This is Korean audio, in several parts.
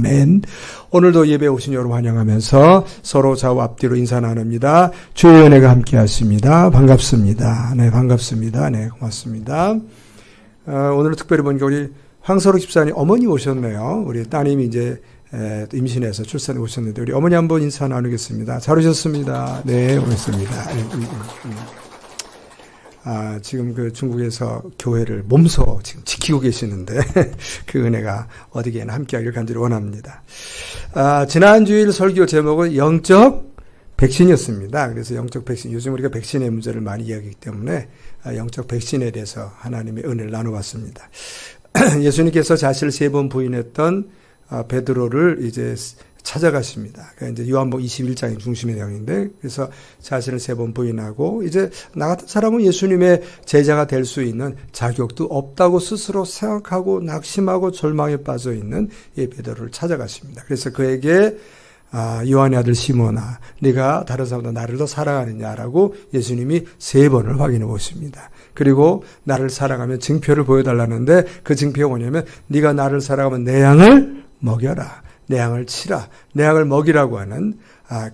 아멘. 오늘도 예배 오신 여러분 환영하면서 서로 좌우 앞뒤로 인사 나눕니다. 주의 은혜가 함께 하십니다. 반갑습니다. 네, 반갑습니다. 네, 고맙습니다. 오늘은 특별히 보니까 우리 황서로 집사님 어머니 오셨네요. 우리 따님이 이제 임신해서 출산에 오셨는데 우리 어머니 한번 인사 나누겠습니다. 잘 오셨습니다. 네, 오셨습니다. 지금 그 중국에서 교회를 몸소 지금 지키고 계시는데 그 은혜가 어디에나 함께하길 간절히 원합니다. 지난 주일 설교 제목은 영적 백신이었습니다. 그래서 영적 백신, 요즘 우리가 백신의 문제를 많이 이야기하기 때문에 영적 백신에 대해서 하나님의 은혜를 나눠봤습니다. 예수님께서 자신을 3번 부인했던 베드로를 이제 찾아가십니다. 그러니까 이제 요한복음 21장이 중심의 내용인데, 그래서 자신을 3번 부인하고 이제 나 같은 사람은 예수님의 제자가 될 수 있는 자격도 없다고 스스로 생각하고 낙심하고 절망에 빠져 있는 이 베드로를 찾아가십니다. 그래서 그에게 요한의 아들 시몬아, 네가 다른 사람보다 나를 더 사랑하느냐라고 예수님이 3번을 확인해 보십니다. 그리고 나를 사랑하면 증표를 보여달라는데 그 증표가 뭐냐면 네가 나를 사랑하면 내 양을 먹여라. 내 양을 치라. 내 양을 먹이라고 하는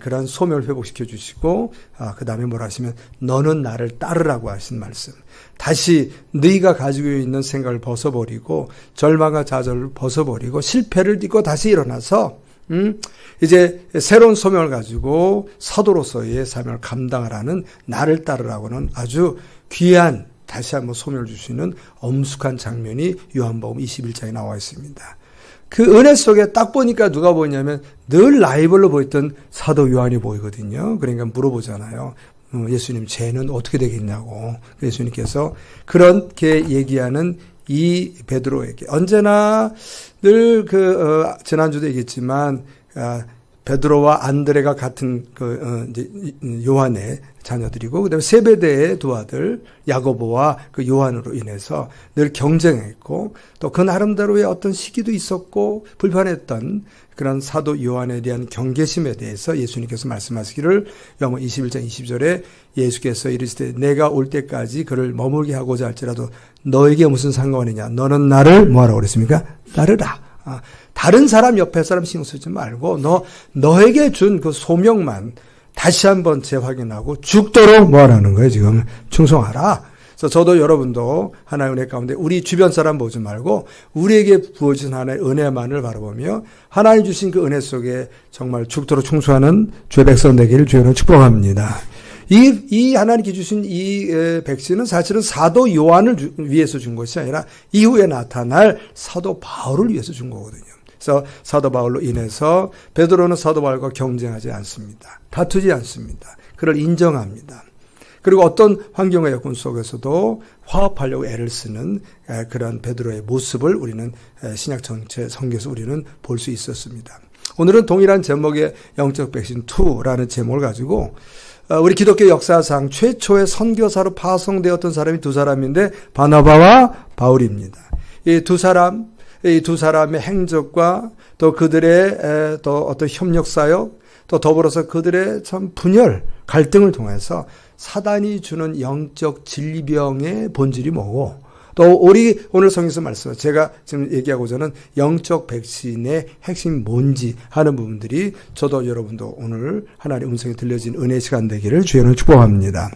그런 소명을 회복시켜 주시고 그 다음에 뭐라 하시면 너는 나를 따르라고 하신 말씀. 다시 네가 가지고 있는 생각을 벗어버리고 절망과 좌절을 벗어버리고 실패를 딛고 다시 일어나서 이제 새로운 소명을 가지고 사도로서의 사명을 감당하라는 나를 따르라고는 아주 귀한 다시 한번 소명을 주시는 엄숙한 장면이 요한복음 21장에 나와 있습니다. 그 은혜 속에 딱 보니까 누가 보이냐면 늘 라이벌로 보였던 사도 요한이 보이거든요. 그러니까 물어보잖아요. 예수님 죄는 어떻게 되겠냐고. 예수님께서 그렇게 얘기하는 이 베드로에게 언제나 늘 지난주도 얘기했지만 베드로와 안드레가 같은 이제 요한의 자녀들이고, 그다음에 세베대의 두 아들 야고보와 그 요한으로 인해서 늘 경쟁했고, 또 그 나름대로의 어떤 시기도 있었고 불편했던 그런 사도 요한에 대한 경계심에 대해서 예수님께서 말씀하시기를 요한복음 21장 20절에 예수께서 이르시되 내가 올 때까지 그를 머물게 하고자 할지라도 너에게 무슨 상관이냐? 너는 나를 뭐하라고 그랬습니까? 따르라. 다른 사람 옆에 사람 신경 쓰지 말고 너에게 준 그 소명만 다시 한번 재확인하고 죽도록 뭐하라는 거예요? 지금 충성하라. 그래서 저도 여러분도 하나님의 은혜 가운데 우리 주변 사람 보지 말고 우리에게 부어진 하나님의 은혜만을 바라보며 하나님 주신 그 은혜 속에 정말 죽도록 충성하는 주의 백성 되기를 주여로 축복합니다. 이 하나님께 주신 이 백신은 사실은 사도 요한을 위해서 준 것이 아니라 이후에 나타날 사도 바울을 위해서 준 거거든요. 그래서 사도 바울로 인해서 베드로는 사도 바울과 경쟁하지 않습니다. 다투지 않습니다. 그를 인정합니다. 그리고 어떤 환경과 여건 속에서도 화합하려고 애를 쓰는 그런 베드로의 모습을 우리는 신약 전체 성경에서 우리는 볼 수 있었습니다. 오늘은 동일한 제목의 영적 백신 2라는 제목을 가지고 우리 기독교 역사상 최초의 선교사로 파송되었던 사람이 2사람인데 바나바와 바울입니다. 이 두 사람의 행적과 또 그들의 또 어떤 협력 사역, 또 더불어서 그들의 참 분열, 갈등을 통해서 사단이 주는 영적 질병의 본질이 뭐고, 또 우리 오늘 성경에서 말씀, 제가 지금 얘기하고자 하는 영적 백신의 핵심이 뭔지 하는 부분들이 저도 여러분도 오늘 하나님의 음성이 들려진 은혜의 시간 되기를 주여는 축복합니다.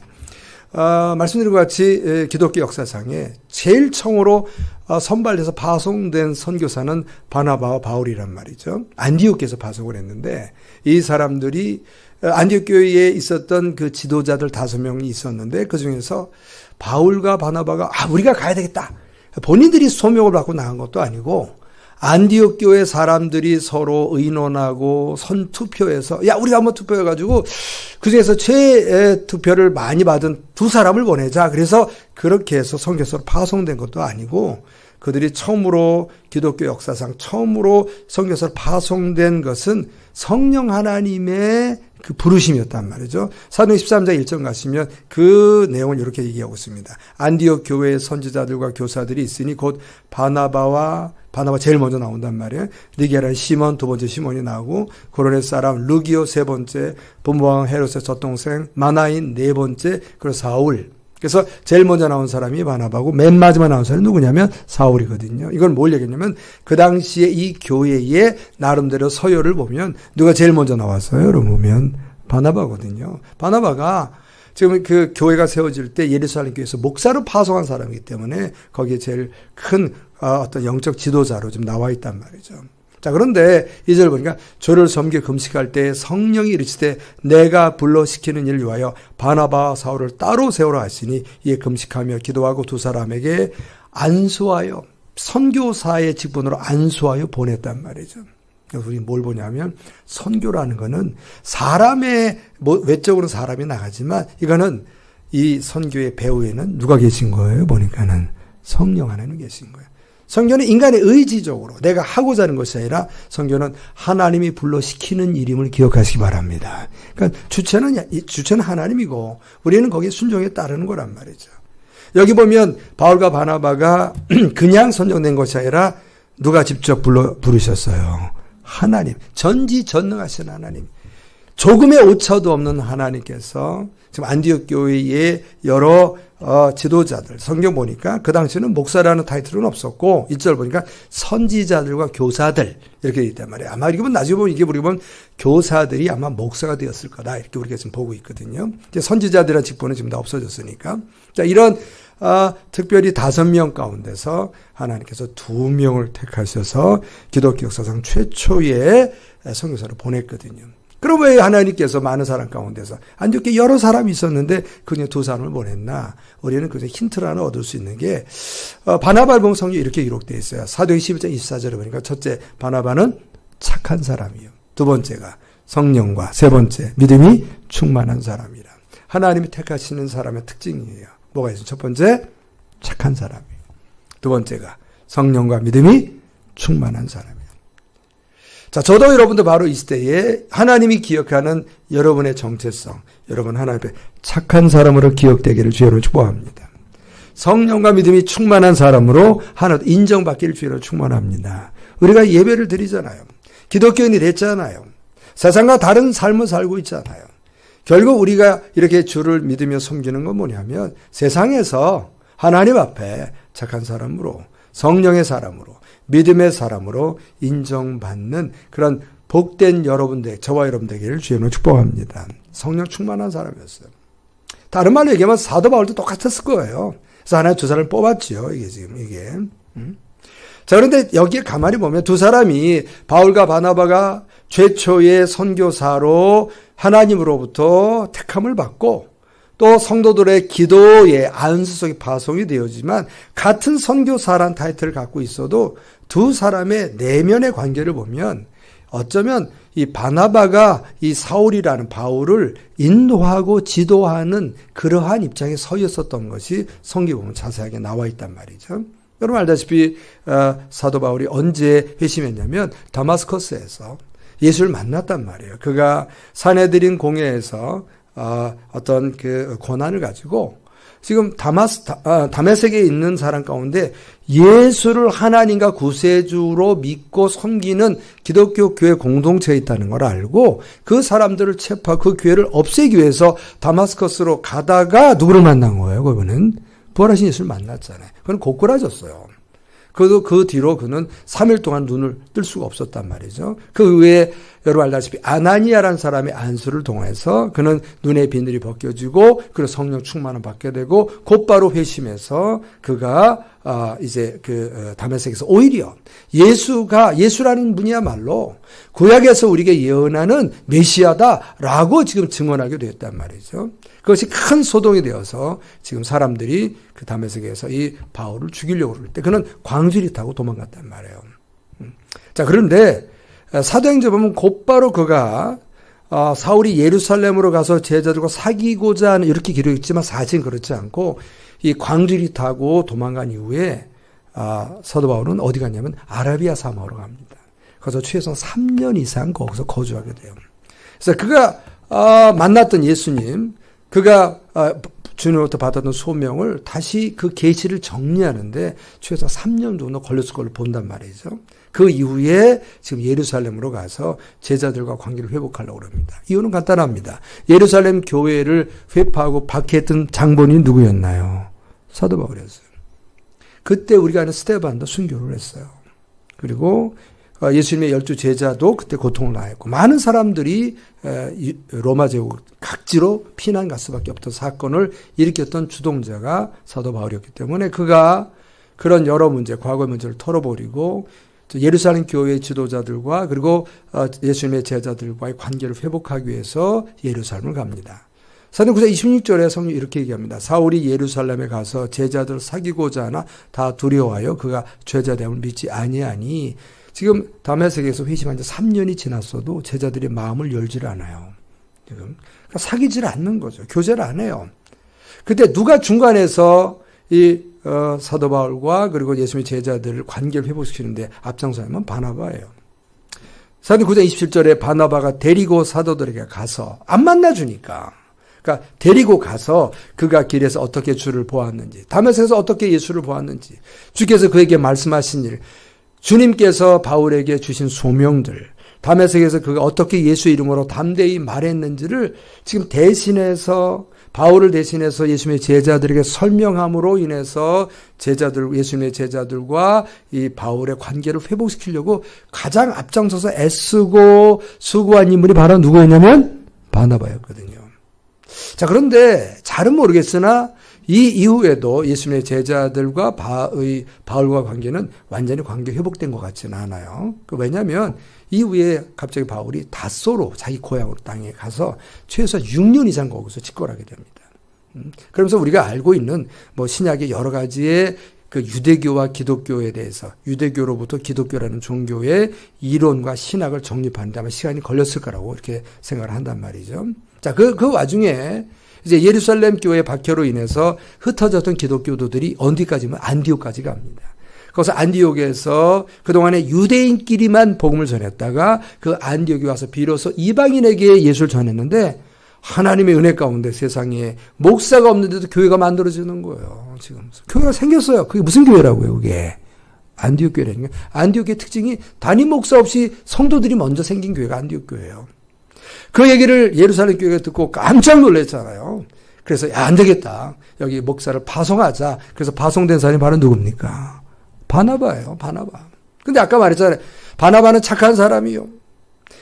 말씀드린 것 같이 기독교 역사상에 제일 처음으로 선발돼서 파송된 선교사는 바나바와 바울이란 말이죠. 안디옥에서 파송을 했는데 이 사람들이 안디옥 교회에 있었던 그 지도자들 5명이 있었는데 그 중에서 바울과 바나바가 우리가 가야 되겠다. 본인들이 소명을 받고 나간 것도 아니고 안디옥 교회 사람들이 서로 의논하고 선투표해서 우리가 한번 투표해가지고 그중에서 최투표를 많이 받은 2사람을 보내자. 그래서 그렇게 해서 선교사로 파송된 것도 아니고 그들이 처음으로 기독교 역사상 처음으로 선교사로 파송된 것은 성령 하나님의 그 부르심이었단 말이죠. 사도행 13장 1절 가시면 그 내용을 이렇게 얘기하고 있습니다. 안디옥 교회의 선지자들과 교사들이 있으니 곧 바나바 제일 먼저 나온단 말이에요. 니게라는 시몬, 2번째 시몬이 나오고 고로네 사람 루기오 3번째, 본부왕 헤롯의 젖동생 마나인 4번째, 그리고 사울. 그래서 제일 먼저 나온 사람이 바나바고 맨 마지막 나온 사람이 누구냐면 사울이거든요. 이건 뭘 얘기했냐면 그 당시에 이 교회의 나름대로 서열을 보면 누가 제일 먼저 나왔어요? 여러분 보면 바나바거든요. 바나바가 지금 그 교회가 세워질 때 예루살렘 교회에서 목사로 파송한 사람이기 때문에 거기에 제일 큰 어떤 영적 지도자로 좀 나와 있단 말이죠. 자, 그런데 이 절 보니까 저를 섬겨 금식할 때 성령이 이르시되 내가 불러 시키는 일을 위하여 바나바와 사울을 따로 세우라 하시니 이에 금식하며 기도하고 두 사람에게 안수하여 선교사의 직분으로 안수하여 보냈단 말이죠. 우리 뭘 보냐면 선교라는 거는 사람의 외적으로는 사람이 나가지만 이거는 이 선교의 배후에는 누가 계신 거예요? 보니까는 성령 안에는 계신 거예요. 선교는 인간의 의지적으로 내가 하고자 하는 것이 아니라 선교는 하나님이 불러 시키는 일임을 기억하시기 바랍니다. 그러니까 주체는 하나님이고 우리는 거기에 순종에 따르는 거란 말이죠. 여기 보면 바울과 바나바가 그냥 선정된 것이 아니라 누가 직접 부르셨어요? 하나님, 전지전능하신 하나님, 조금의 오차도 없는 하나님께서 지금 안디옥 교회의 여러 지도자들, 성경 보니까 그 당시에는 목사라는 타이틀은 없었고 1절 보니까 선지자들과 교사들 이렇게 있단 말이에요. 아마 이게 나중에 보면 이게 우리가 보면 교사들이 아마 목사가 되었을 거다 이렇게 우리가 지금 보고 있거든요. 이제 선지자들이라는 직분은 지금 다 없어졌으니까. 자, 이런 특별히 5명 가운데서 하나님께서 2명을 택하셔서 기독교 역사상 최초의 선교사를 보냈거든요. 그럼 왜 하나님께서 많은 사람 가운데서 안디옥에 여러 사람이 있었는데 그냥 2사람을 보냈나? 우리는 그 힌트를 하나 얻을 수 있는 게 바나바를 보면 성경에 이렇게 기록되어 있어요. 사도행 11장 24절에 보니까 첫째 바나바는 착한 사람이요. 두 번째가 성령과 세 번째 믿음이 충만한 사람이라. 하나님이 택하시는 사람의 특징이에요. 뭐가 있어요? 첫 번째 착한 사람이에요. 두 번째가 성령과 믿음이 충만한 사람이에요. 자, 저도 여러분도 바로 이 시대에 하나님이 기억하는 여러분의 정체성, 여러분 하나님 앞에 착한 사람으로 기억되기를 주여로 축복합니다. 성령과 믿음이 충만한 사람으로 하나도 인정받기를 주여로 축원합니다. 우리가 예배를 드리잖아요. 기독교인이 됐잖아요. 세상과 다른 삶을 살고 있잖아요. 결국 우리가 이렇게 주를 믿으며 섬기는 건 뭐냐면 세상에서 하나님 앞에 착한 사람으로, 성령의 사람으로, 믿음의 사람으로 인정받는 그런 복된 여러분들, 저와 여러분 되기를 주님으로 축복합니다. 성령 충만한 사람이었어요. 다른 말로 얘기하면 사도 바울도 똑같았을 거예요. 그래서 하나님 2사람을 뽑았죠. 이게 지금 이게. 자, 그런데 여기에 가만히 보면 2사람이 바울과 바나바가 최초의 선교사로 하나님으로부터 택함을 받고 또 성도들의 기도의 안수 속에 파송이 되어지만 같은 선교사란 타이틀을 갖고 있어도 2사람의 내면의 관계를 보면 어쩌면 이 바나바가 이 사울이라는 바울을 인도하고 지도하는 그러한 입장에 서 있었던 것이 성경에 보면 자세하게 나와 있단 말이죠. 여러분 알다시피 사도 바울이 언제 회심했냐면 다마스커스에서 예수를 만났단 말이에요. 그가 사내들인 공회에서 어떤 그 고난을 가지고 지금 다메섹에 있는 사람 가운데 예수를 하나님과 구세주로 믿고 섬기는 기독교 교회 공동체에 있다는 걸 알고 그 사람들을 체포하고 그 교회를 없애기 위해서 다마스커스로 가다가 누구를 만난 거예요? 그분은 부활하신 예수를 만났잖아요. 그건 고꾸라졌어요. 그래도 그 뒤로 그는 3일 동안 눈을 뜰 수가 없었단 말이죠. 그 외에 여러분 알다시피 아나니아라는 사람의 안수를 통해서 그는 눈의 비늘이 벗겨지고 그리고 성령 충만을 받게 되고 곧바로 회심해서 그가 이제 그 다메섹에서 오히려 예수라는 분이야말로 구약에서 우리에게 예언하는 메시아다라고 지금 증언하게 되었단 말이죠. 그것이 큰 소동이 되어서 지금 사람들이 그 다메섹에서 이 바울을 죽이려고 그럴 때 그는 광주리 타고 도망갔단 말이에요. 자, 그런데 사도행전 보면 곧바로 그가 사울이 예루살렘으로 가서 제자들과 사귀고자 하는 이렇게 기록했지만 사실은 그렇지 않고 이 광주리 타고 도망간 이후에 사도 바울은 어디 갔냐면 아라비아 사막으로 갑니다. 그래서 최소 3년 이상 거기서 거주하게 돼요. 그래서 그가 만났던 예수님, 그가 주님으로부터 받았던 소명을 다시 그 계시를 정리하는데 최소 3년 정도 걸렸을 걸로 본단 말이죠. 그 이후에 지금 예루살렘으로 가서 제자들과 관계를 회복하려고 합니다. 이유는 간단합니다. 예루살렘 교회를 회파하고 박해했던 장본인이 누구였나요? 사도 바울이었어요. 그때 우리가 아는 스데반도 순교를 했어요. 그리고 예수님의 12 제자도 그때 고통을 당했고 많은 사람들이 로마 제국 각지로 피난 갈 수밖에 없던 사건을 일으켰던 주동자가 사도 바울이었기 때문에 그가 그런 여러 문제, 과거의 문제를 털어버리고 예루살렘 교회의 지도자들과 그리고 예수님의 제자들과의 관계를 회복하기 위해서 예루살렘을 갑니다. 사도행전 9장 26절에 성경이 이렇게 얘기합니다. 사울이 예루살렘에 가서 제자들을 사귀고자 하나 다 두려워하여 그가 죄자됨을 믿지 아니하니 지금 다메섹에서 회심한 지 3년이 지났어도 제자들의 마음을 열지를 않아요. 지금 그러니까 사귀지를 않는 거죠. 교제를 안 해요. 그때 누가 중간에서 이 사도 바울과 그리고 예수님의 제자들을 관계를 회복시키는데 앞장서면 바나바예요. 사도행전 9장 27절에 바나바가 데리고 사도들에게 가서 안 만나주니까 그러니까 데리고 가서 그가 길에서 어떻게 주를 보았는지 다메섹에서 어떻게 예수를 보았는지 주께서 그에게 말씀하신 일 주님께서 바울에게 주신 소명들 다메섹에서 그가 어떻게 예수 이름으로 담대히 말했는지를 지금 대신해서 바울을 대신해서 예수님의 제자들에게 설명함으로 인해서 예수님의 제자들과 이 바울의 관계를 회복시키려고 가장 앞장서서 애쓰고 수고한 인물이 바로 누구였냐면 바나바였거든요. 자, 그런데 잘은 모르겠으나 이 이후에도 예수님의 제자들과 바울과 관계는 완전히 관계 회복된 것 같지는 않아요. 왜냐하면 이후에 갑자기 바울이 닷소로 자기 고향으로 땅에 가서 최소 6년 이상 거기서 집권하게 됩니다. 그러면서 우리가 알고 있는 신약의 여러 가지의 그 유대교와 기독교에 대해서 유대교로부터 기독교라는 종교의 이론과 신학을 정립하는 데 아마 시간이 걸렸을 거라고 이렇게 생각을 한단 말이죠. 자, 그 와중에 이제 예루살렘 교회 박해로 인해서 흩어졌던 기독교도들이 어디까지면 안디옥까지 갑니다. 거기서 안디옥에서 그동안에 유대인끼리만 복음을 전했다가 그 안디옥에 와서 비로소 이방인에게 예수를 전했는데 하나님의 은혜 가운데 세상에 목사가 없는데도 교회가 만들어지는 거예요. 지금 교회가 생겼어요. 그게 무슨 교회라고요, 그게? 안디옥 교회라는 게. 안디옥의 특징이 담임 목사 없이 성도들이 먼저 생긴 교회가 안디옥 교회예요. 그 얘기를 예루살렘 교회가 듣고 깜짝 놀랐잖아요. 그래서 안 되겠다. 여기 목사를 파송하자. 그래서 파송된 사람이 바로 누굽니까? 바나바예요. 바나바. 근데 아까 말했잖아요. 바나바는 착한 사람이요.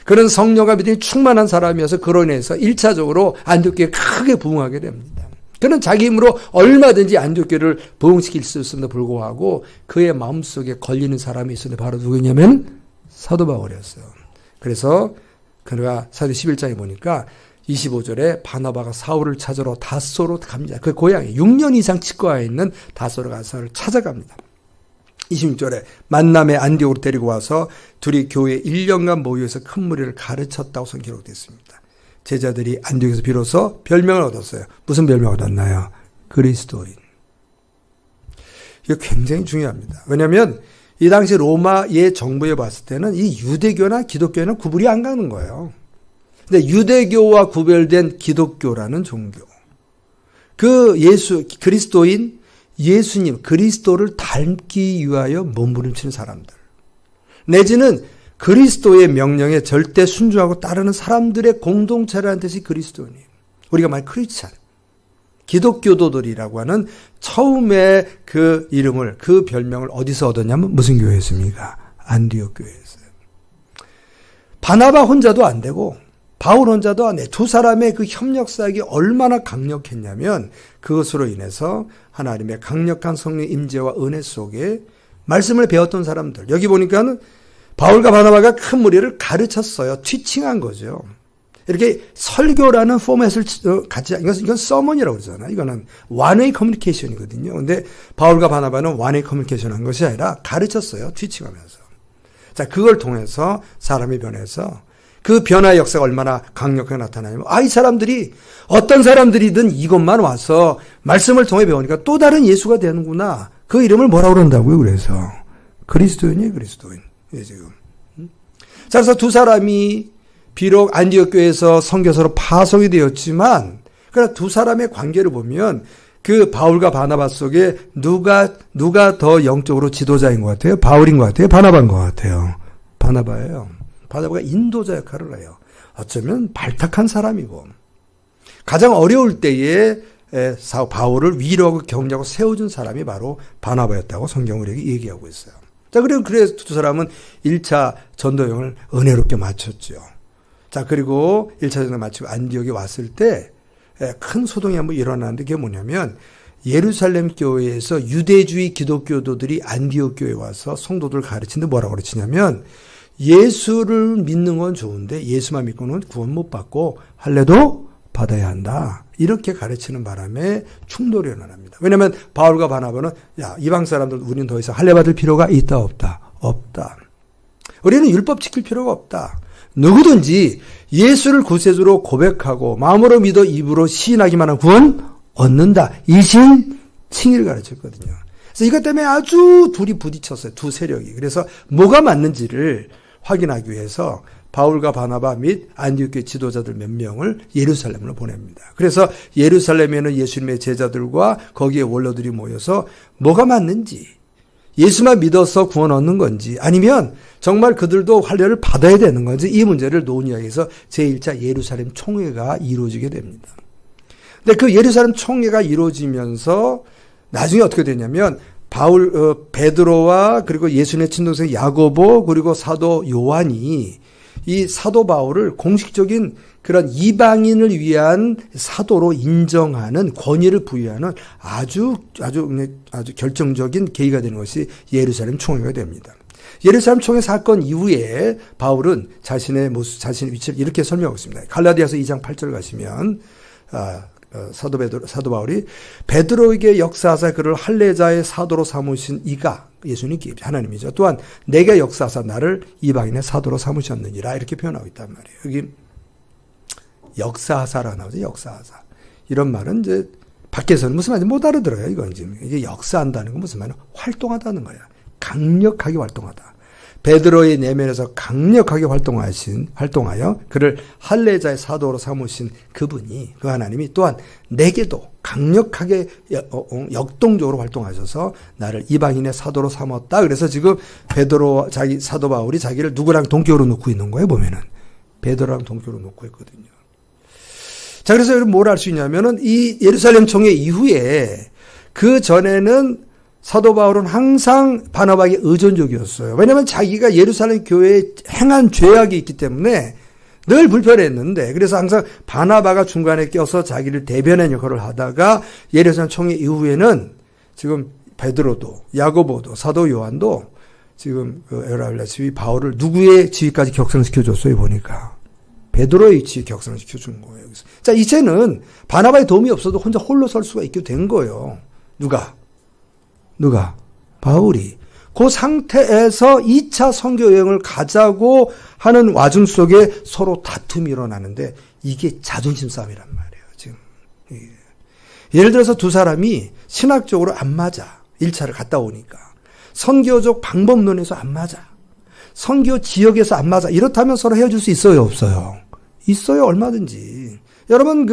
그런 성령과 믿음이 충만한 사람이어서 그로 인해서 1차적으로 안디옥교에 크게 부흥하게 됩니다. 그는 자기 힘으로 얼마든지 안디옥교를 부흥시킬 수 있음에도 불구하고 그의 마음속에 걸리는 사람이 있었는데 바로 누구냐면 사도 바울이었어요. 그래서 그가 사도 11장에 보니까 25절에 바나바가 사울을 찾으러 닷소로 갑니다. 그 고향에 6년 이상 치과에 있는 닷소로 가서 찾아갑니다. 26절에 만남의 안디옥으로 데리고 와서 둘이 교회 1년간 모여서 큰 무리를 가르쳤다고 기록되어 있습니다. 제자들이 안디옥에서 비로소 별명을 얻었어요. 무슨 별명을 얻었나요? 그리스도인. 이거 굉장히 중요합니다. 왜냐하면 이 당시 로마의 정부에 봤을 때는 이 유대교나 기독교는 구분이 안 가는 거예요. 근데 유대교와 구별된 기독교라는 종교. 그리스도인 예수님, 그리스도를 닮기 위하여 몸부림치는 사람들. 내지는 그리스도의 명령에 절대 순종하고 따르는 사람들의 공동체라는 뜻이 그리스도인이에요. 우리가 말 크리스찬. 기독교도들이라고 하는 처음에 그 이름을, 그 별명을 어디서 얻었냐면 무슨 교회였습니까? 안디옥 교회였어요. 바나바 혼자도 안 되고 바울 혼자도 안 돼. 두 사람의 그 협력 사역이 얼마나 강력했냐면 그것으로 인해서 하나님의 강력한 성령 임재와 은혜 속에 말씀을 배웠던 사람들. 여기 보니까는 바울과 바나바가 큰 무리를 가르쳤어요. 티칭한 거죠. 이렇게 설교라는 포맷을 같이, 이건 서먼이라고 그러잖아요. 이거는 원웨이 커뮤니케이션이거든요. 근데 바울과 바나바는 원웨이 커뮤니케이션 한 것이 아니라 가르쳤어요. 티칭하면서. 자, 그걸 통해서 사람이 변해서 그 변화의 역사가 얼마나 강력하게 나타나냐면, 이 사람들이 어떤 사람들이든 이것만 와서 말씀을 통해 배우니까 또 다른 예수가 되는구나. 그 이름을 뭐라고 그런다고요? 그래서 그리스도인이에요, 그리스도인. 예, 지금. 자, 그래서 두 사람이 비록 안디옥 교회에서 선교사로 파송이 되었지만 그러나 두 사람의 관계를 보면 그 바울과 바나바 속에 누가 더 영적으로 지도자인 것 같아요? 바울인 것 같아요? 바나바인 것 같아요? 바나바예요. 바나바가 인도자 역할을 해요. 어쩌면 발탁한 사람이고 가장 어려울 때에 바울을 위로하고 격려하고 세워준 사람이 바로 바나바였다고 성경은 우리에게 얘기하고 있어요. 자, 그래서 두 사람은 1차 전도여행을 은혜롭게 마쳤죠. 자, 그리고 1차 전도여행을 마치고 안디옥에 왔을 때 큰 소동이 한번 일어나는데 그게 뭐냐면 예루살렘 교회에서 유대주의 기독교도들이 안디옥 교회에 와서 성도들을 가르치는데 뭐라고 가르치냐면 예수를 믿는 건 좋은데 예수만 믿고는 구원 못 받고 할례도 받아야 한다. 이렇게 가르치는 바람에 충돌이 일어납니다. 왜냐하면 바울과 바나바는 야, 이방 사람들 우리는 더 이상 할례 받을 필요가 있다 없다? 없다. 우리는 율법 지킬 필요가 없다. 누구든지 예수를 구세주로 고백하고 마음으로 믿어 입으로 시인하기만 하면 구원 얻는다. 이신 칭의를 가르쳤거든요. 그래서 이것 때문에 아주 둘이 부딪혔어요. 두 세력이. 그래서 뭐가 맞는지를 확인하기 위해서 바울과 바나바 및 안디옥교회 지도자들 몇 명을 예루살렘으로 보냅니다. 그래서 예루살렘에는 예수님의 제자들과 거기에 원로들이 모여서 뭐가 맞는지, 예수만 믿어서 구원 얻는 건지 아니면 정말 그들도 할례를 받아야 되는 건지 이 문제를 논의하기 위해서 제1차 예루살렘 총회가 이루어지게 됩니다. 근데 그 예루살렘 총회가 이루어지면서 나중에 어떻게 되냐면 베드로와 그리고 예수님의 친동생 야고보 그리고 사도 요한이 이 사도 바울을 공식적인 그런 이방인을 위한 사도로 인정하는 권위를 부여하는 아주 결정적인 계기가 되는 것이 예루살렘 총회가 됩니다. 예루살렘 총회 사건 이후에 바울은 자신의 위치를 이렇게 설명하고 있습니다. 갈라디아서 2장 8절 가시면 사도 바울이 베드로에게 역사하사 그를 할례자의 사도로 삼으신 이가 예수님께 하나님이죠. 또한 내게 역사하사 나를 이방인의 사도로 삼으셨느니라 이렇게 표현하고 있단 말이에요. 여기 역사하사라고 나오죠. 역사하사. 이런 말은 이제 밖에서는 무슨 말인지 못 알아들어요. 이건 지금 이게 역사한다는 건 무슨 말이야? 활동하다는 거야. 강력하게 활동하다. 베드로의 내면에서 강력하게 활동하여 그를 할례자의 사도로 삼으신 그분이 그 하나님이 또한 내게도 강력하게 역동적으로 활동하셔서 나를 이방인의 사도로 삼았다. 그래서 지금 사도 바울이 자기를 누구랑 동격으로 놓고 있는 거예요. 보면은 베드로랑 동격으로 놓고 있거든요. 자, 그래서 여러분 뭘 알 수 있냐면은 이 예루살렘 총회 이후에 그 전에는 사도 바울은 항상 바나바에게 의존적이었어요. 왜냐하면 자기가 예루살렘 교회에 행한 죄악이 있기 때문에 늘 불편했는데 그래서 항상 바나바가 중간에 껴서 자기를 대변하는 역할을 하다가 예루살렘 총회 이후에는 지금 베드로도 야고보도 사도 요한도 지금 에라블레스이 바울을 누구의 지위까지 격상시켜줬어요. 보니까 베드로의 지위 격상시켜준 거예요. 자, 이제는 바나바의 도움이 없어도 혼자 홀로 설 수가 있게 된 거예요. 누가? 바울이. 그 상태에서 2차 선교 여행을 가자고 하는 와중 속에 서로 다툼이 일어나는데 이게 자존심 싸움이란 말이에요. 지금. 예를 들어서 두 사람이 신학적으로 안 맞아. 1차를 갔다 오니까. 선교적 방법론에서 안 맞아. 선교 지역에서 안 맞아. 이렇다면 서로 헤어질 수 있어요, 없어요? 있어요, 얼마든지. 여러분,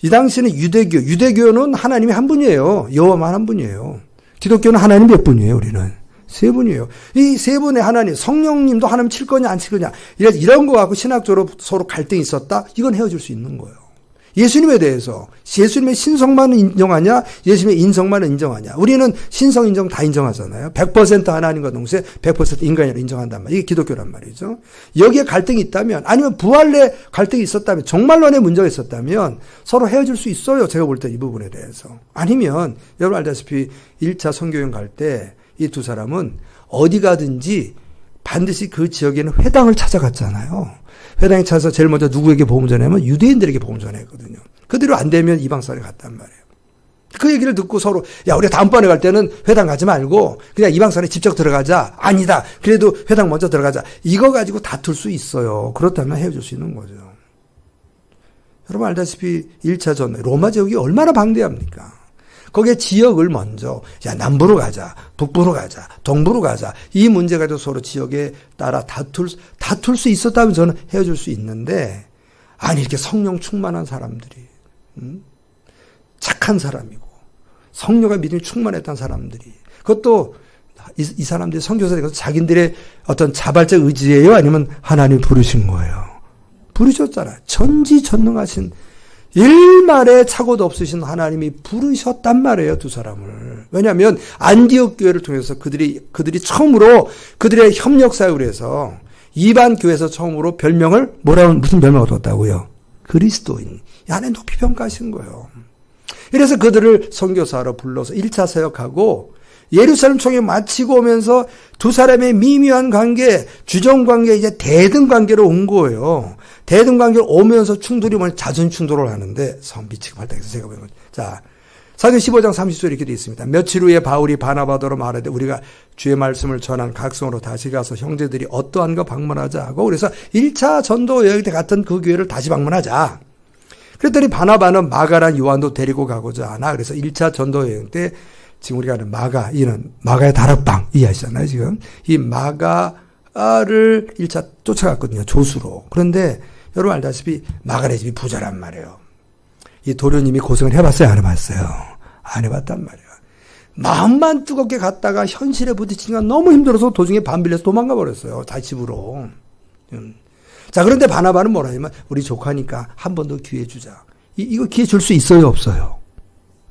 이 당시에는 유대교는 하나님이 한 분이에요. 여호와만 한 분이에요. 기독교는 하나님 몇 분이에요, 우리는? 세 분이에요. 이 세 분의 하나님, 성령님도 하나님 칠 거냐, 안 칠 거냐. 이런 거 갖고 신학적으로 서로 갈등이 있었다? 이건 헤어질 수 있는 거예요. 예수님에 대해서, 예수님의 신성만은 인정하냐, 예수님의 인성만은 인정하냐. 우리는 신성 인정 다 인정하잖아요. 100% 하나님과 동시에 100% 인간이라고 인정한단 말이에요. 이게 기독교란 말이죠. 여기에 갈등이 있다면, 아니면 부활에 갈등이 있었다면, 정말론에 문제가 있었다면 서로 헤어질 수 있어요. 제가 볼 때 이 부분에 대해서. 아니면 여러분 알다시피 1차 선교여행 갈 때 이 두 사람은 어디 가든지 반드시 그 지역에는 회당을 찾아갔잖아요. 회당에 찾아서 제일 먼저 누구에게 복음 전하냐면 유대인들에게 복음 전했거든요. 그대로 안 되면 이방 사람이 갔단 말이에요. 그 얘기를 듣고 서로 야 우리가 다음번에 갈 때는 회당 가지 말고 그냥 이방 사람이 직접 들어가자. 아니다. 그래도 회당 먼저 들어가자. 이거 가지고 다툴 수 있어요. 그렇다면 헤어질 수 있는 거죠. 여러분 알다시피 1차 전도 로마 지역이 얼마나 방대합니까? 거기에 지역을 먼저 야 남부로 가자, 북부로 가자, 동부로 가자. 이 문제 가지고 서로 지역에 따라 다툴 수 있었다면 저는 헤어질 수 있는데 아니 이렇게 성령 충만한 사람들이 착한 사람이고 성령과 믿음이 충만했던 사람들이, 그것도 이 사람들이 선교사에 가서 자기들의 어떤 자발적 의지예요? 아니면 하나님이 부르신 거예요? 부르셨잖아요. 전지전능하신 일말의 착오도 없으신 하나님이 부르셨단 말이에요, 두 사람을. 왜냐하면 안디옥 교회를 통해서 그들이 처음으로 그들의 협력 사역을 해서 이반 교회에서 처음으로 별명을 무슨 별명을 얻었다고요? 그리스도인. 하나님 높이 평가하신 거예요. 그래서 그들을 선교사로 불러서 1차 사역하고 예루살렘 총회 마치고 오면서 두 사람의 미묘한 관계, 주정 관계, 이제 대등 관계로 온 거예요. 대등 관계로 오면서 충돌이 뭐냐, 자존 충돌을 하는데 성비치고 발달해서 제가 보면, 자, 사도행 15장 30절 이렇게 되어 있습니다. 며칠 후에 바울이 바나바더로 말하되 우리가 주의 말씀을 전한 각성으로 다시 가서 형제들이 어떠한가 방문하자 하고, 그래서 1차 전도 여행 때 갔던 그 교회를 다시 방문하자. 그랬더니 바나바는 마가란 요한도 데리고 가고자 하나. 그래서 1차 전도 여행 때 지금 우리가 아는 이는 마가의 다락방 이해하시잖아요, 지금. 이 마가를 1차 쫓아갔거든요, 조수로. 그런데 여러분 알다시피 마가네 집이 부자란 말이에요. 이 도련님이 고생을 해봤어요, 안 해봤어요? 안 해봤단 말이에요. 마음만 뜨겁게 갔다가 현실에 부딪히니까 너무 힘들어서 도중에 반 빌려서 도망가 버렸어요, 다시 집으로. 자, 그런데 바나바는 뭐라 하냐면, 우리 조카니까 한 번 더 기회 주자. 이거 기회 줄 수 있어요, 없어요?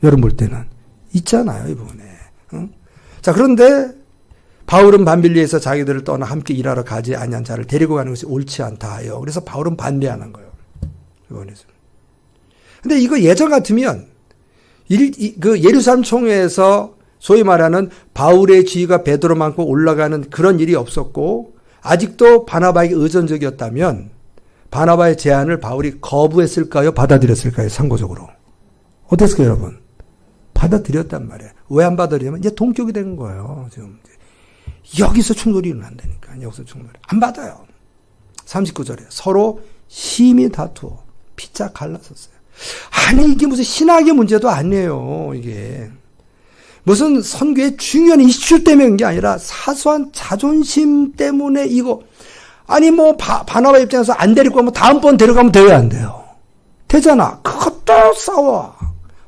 여러분 볼 때는. 있잖아요, 이번에. 응? 자, 그런데 바울은 반빌리에서 자기들을 떠나 함께 일하러 가지 아니한 자를 데리고 가는 것이 옳지 않다 하여. 그래서 바울은 반대하는 거예요, 이번에서. 근데 이거 예전 같으면 그 예루살렘 총회에서 소위 말하는 바울의 지위가 베드로만큼 올라가는 그런 일이 없었고, 아직도 바나바에게 의존적이었다면 바나바의 제안을 바울이 거부했을까요? 받아들였을까요? 상고적으로. 어땠을까요, 여러분? 받아들였단 말이에요. 왜 안 받아들이냐면 이제 동격이 되는 거예요. 지금 여기서 충돌이 일어난다니까. 여기서 충돌이. 안 받아요. 39절에 서로 심히 다투어 피자 갈라섰어요. 아니 이게 무슨 신학의 문제도 아니에요. 이게 무슨 선교의 중요한 이슈 때문에 그런 게 아니라 사소한 자존심 때문에 이거. 아니 뭐 바나바 입장에서 안 데리고 가면 다음번 데려가면 돼요, 안 돼요? 되잖아. 그것도 싸워.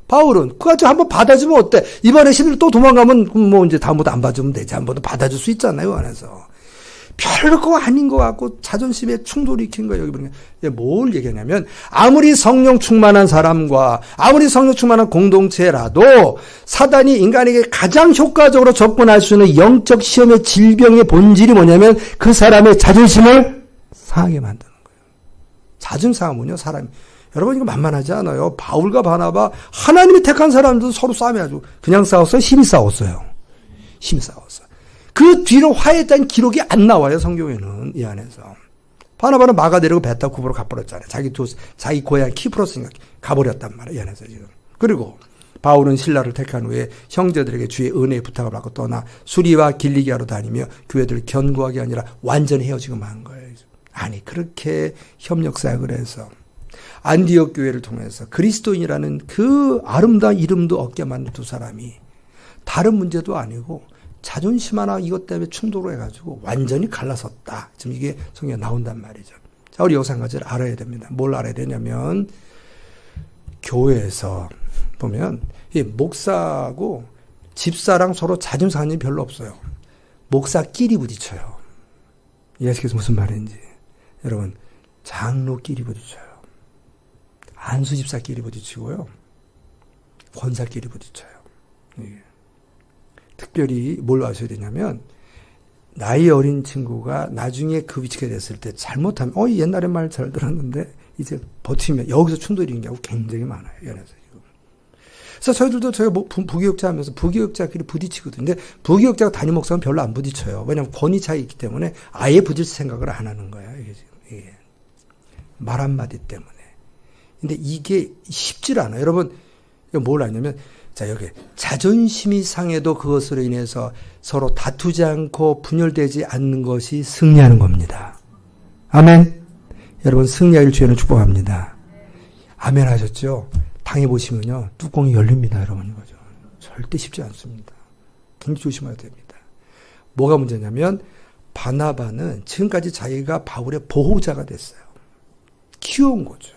바울은 그거 가지고 한번 받아주면 어때? 이번에 신을 또 도망가면 뭐 이제 다음부터 안 받아주면 되지. 한 번 더 받아줄 수 있잖아요, 안에서. 별거 아닌 것 같고 자존심에 충돌이 일으킨 거예요. 여기 보니까 뭘 얘기하냐면, 아무리 성령 충만한 사람과 아무리 성령 충만한 공동체라도 사단이 인간에게 가장 효과적으로 접근할 수 있는 영적 시험의 질병의 본질이 뭐냐면 그 사람의 자존심을 상하게 만드는 거예요. 자존심 상하면요, 사람이. 여러분 이거 만만하지 않아요. 바울과 바나바 하나님이 택한 사람들도 서로 싸움이 아주 그냥 싸웠어요? 힘이 싸웠어요. 힘이 싸웠어요. 그 뒤로 화해했다는 기록이 안 나와요, 성경에는. 이 안에서. 바나바는 마가 데리고 배 타고 구부로 가버렸잖아요. 자기 고향 키프로스니까 가버렸단 말이에요, 이 안에서 지금. 그리고 바울은 신라를 택한 후에 형제들에게 주의 은혜의 부탁을 받고 떠나 수리와 길리기아로 다니며 교회들을 견고하게 아니라 완전히 헤어지고 만 거예요. 아니 그렇게 협력 사역을 해서 안디옥 교회를 통해서 그리스도인이라는 그 아름다운 이름도 얻게 만든 두 사람이 다른 문제도 아니고 자존심 하나 이것 때문에 충돌을 해가지고 완전히 갈라섰다. 지금 이게 성경에 나온단 말이죠. 자, 우리 여기서 한 가지를 알아야 됩니다. 뭘 알아야 되냐면, 교회에서 보면 이 목사하고 집사랑 서로 자존심 상한 일이 별로 없어요. 목사끼리 부딪혀요. 이해하시겠어요? 무슨 말인지. 여러분, 장로끼리 부딪혀요. 안수집사끼리 부딪히고요. 권사끼리 부딪혀요. 특별히 뭘 아셔야 되냐면, 나이 어린 친구가 나중에 그 위치가 됐을 때 잘못하면, 옛날에 말 잘 들었는데, 이제 버티면 여기서 충돌이 있는 경우가 굉장히 많아요. 연애에서 지금. 그래서 저희들도 저희가 부교육자 하면서 부교육자끼리 부딪히거든요. 근데 부교육자가 담임 목사는 별로 안 부딪혀요. 왜냐하면 권위 차이가 있기 때문에 아예 부딪힐 생각을 안 하는 거예요. 이게 지금. 이게. 말 한마디 때문에. 근데 이게 쉽질 않아요. 여러분, 이거 뭘 아냐면, 자, 여기 자존심이 상해도 그것으로 인해서 서로 다투지 않고 분열되지 않는 것이 승리하는 겁니다. 아멘. 여러분, 승리하길 주의는 축복합니다. 아멘 하셨죠? 당해보시면요, 뚜껑이 열립니다, 여러분. 이거죠. 절대 쉽지 않습니다. 굉장히 조심해야 됩니다. 뭐가 문제냐면, 바나바는 지금까지 자기가 바울의 보호자가 됐어요. 키워온 거죠.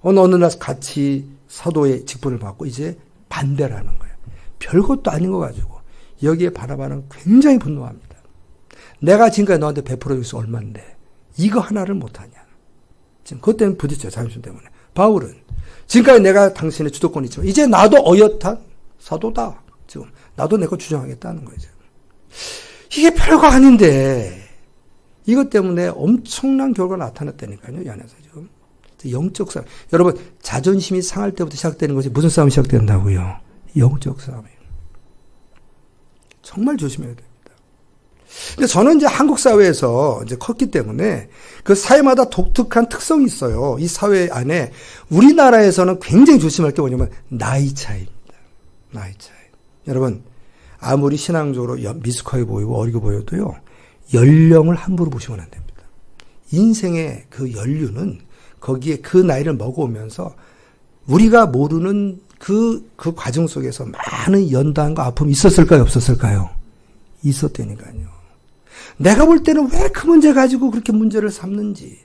어느 날 같이 사도의 직분을 받고 이제 반대를 하는 거예요. 별것도 아닌 거 가지고 여기에 바나바는 굉장히 분노합니다. 내가 지금까지 너한테 베풀어 줄 수 얼만데 이거 하나를 못하냐. 지금 그것 때문에 부딪혀요. 자존심 때문에. 바울은 지금까지 내가 당신의 주도권이 있지만 이제 나도 어엿한 사도다. 지금 나도 내 거 주장하겠다는 거죠. 이게 별거 아닌데 이것 때문에 엄청난 결과가 나타났다니까요. 이 안에서 지금. 영적 싸움. 여러분 자존심이 상할 때부터 시작되는 것이 무슨 싸움이 시작된다고요? 영적 싸움이에요. 정말 조심해야 됩니다. 근데 저는 이제 한국 사회에서 이제 컸기 때문에 그 사회마다 독특한 특성이 있어요. 이 사회 안에 우리나라에서는 굉장히 조심할 게 뭐냐면 나이 차이입니다. 나이 차이. 여러분 아무리 신앙적으로 미숙하게 보이고 어리게 보여도요. 연령을 함부로 보시면 안 됩니다. 인생의 그 연륜은 거기에 그 나이를 먹어오면서 우리가 모르는 그 과정 속에서 많은 연단과 아픔이 있었을까요? 없었을까요? 있었다니까요. 내가 볼 때는 왜 그 문제 가지고 그렇게 문제를 삼는지,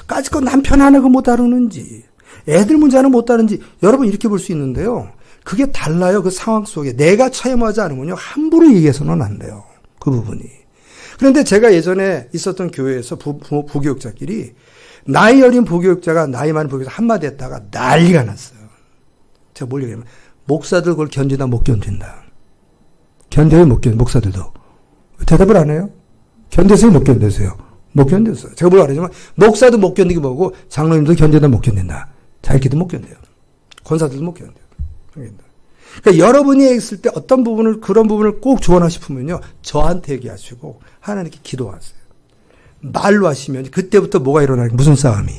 까짓거 남편 하나가 못 다루는지, 애들 문제 하나 못 다루는지, 여러분 이렇게 볼 수 있는데요. 그게 달라요. 그 상황 속에. 내가 체험하지 않으면요. 함부로 얘기해서는 안 돼요. 그 부분이. 그런데 제가 예전에 있었던 교회에서 부교육자끼리 나이 어린 부교육자가 나이 많은 부교육자 한마디 했다가 난리가 났어요. 제가 뭘 얘기하면 목사들 그걸 견디다 못 견딘다. 견뎌요 못 견뎌 목사들도. 대답을 안 해요? 견디세요 못 견디세요? 못 견뎠어요. 제가 뭘 말하지만 목사도 못 견디기 뭐고 장로님도 견디다 못 견딘다. 자기도 못 견뎌요. 권사들도 못 견뎌요. 그러니까 여러분이 있을 때 어떤 부분을 그런 부분을 꼭 조언하고 싶으면요. 저한테 얘기하시고 하나님께 기도하세요. 말로 하시면 그때부터 뭐가 일어나요? 무슨 싸움이?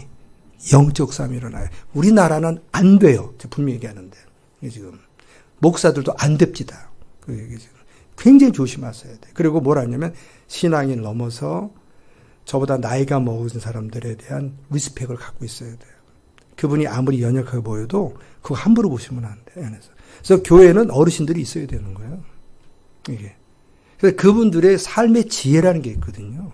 영적 싸움이 일어나요. 우리나라는 안 돼요. 제가 분명히 얘기하는데. 지금 목사들도 안 됩니다. 그 얘기 지금 굉장히 조심하셔야 돼요. 그리고 뭘 하냐면 신앙이 넘어서 저보다 나이가 먹은 사람들에 대한 리스펙을 갖고 있어야 돼요. 그분이 아무리 연약하게 보여도 그거 함부로 보시면 안 돼요. 안에서. 그래서 교회는 어르신들이 있어야 되는 거예요. 이게. 그래서 그분들의 삶의 지혜라는 게 있거든요.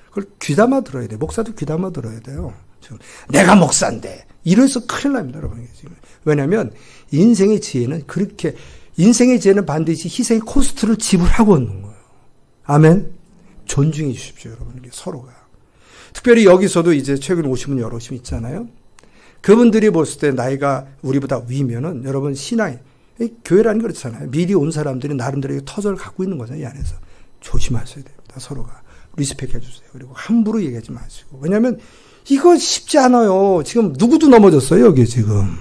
그걸 귀담아 들어야 돼요. 목사도 귀담아 들어야 돼요. 지금 내가 목사인데 이래서 큰일 납니다, 여러분. 지금. 왜냐하면 인생의 지혜는 그렇게 인생의 지혜는 반드시 희생의 코스트를 지불하고 얻는 거예요. 아멘. 존중해 주십시오, 여러분. 이게 서로가. 특별히 여기서도 이제 최근 오신 분 여럿이 있잖아요. 그분들이 봤을 때 나이가 우리보다 위면은 여러분 신앙이 교회라는 게 그렇잖아요. 미리 온 사람들이 나름대로 터전을 갖고 있는 거잖아요. 이 안에서. 조심하셔야 됩니다. 서로가. 리스펙 해주세요. 그리고 함부로 얘기하지 마시고. 왜냐하면 이거 쉽지 않아요. 지금 누구도 넘어졌어요. 여기 지금.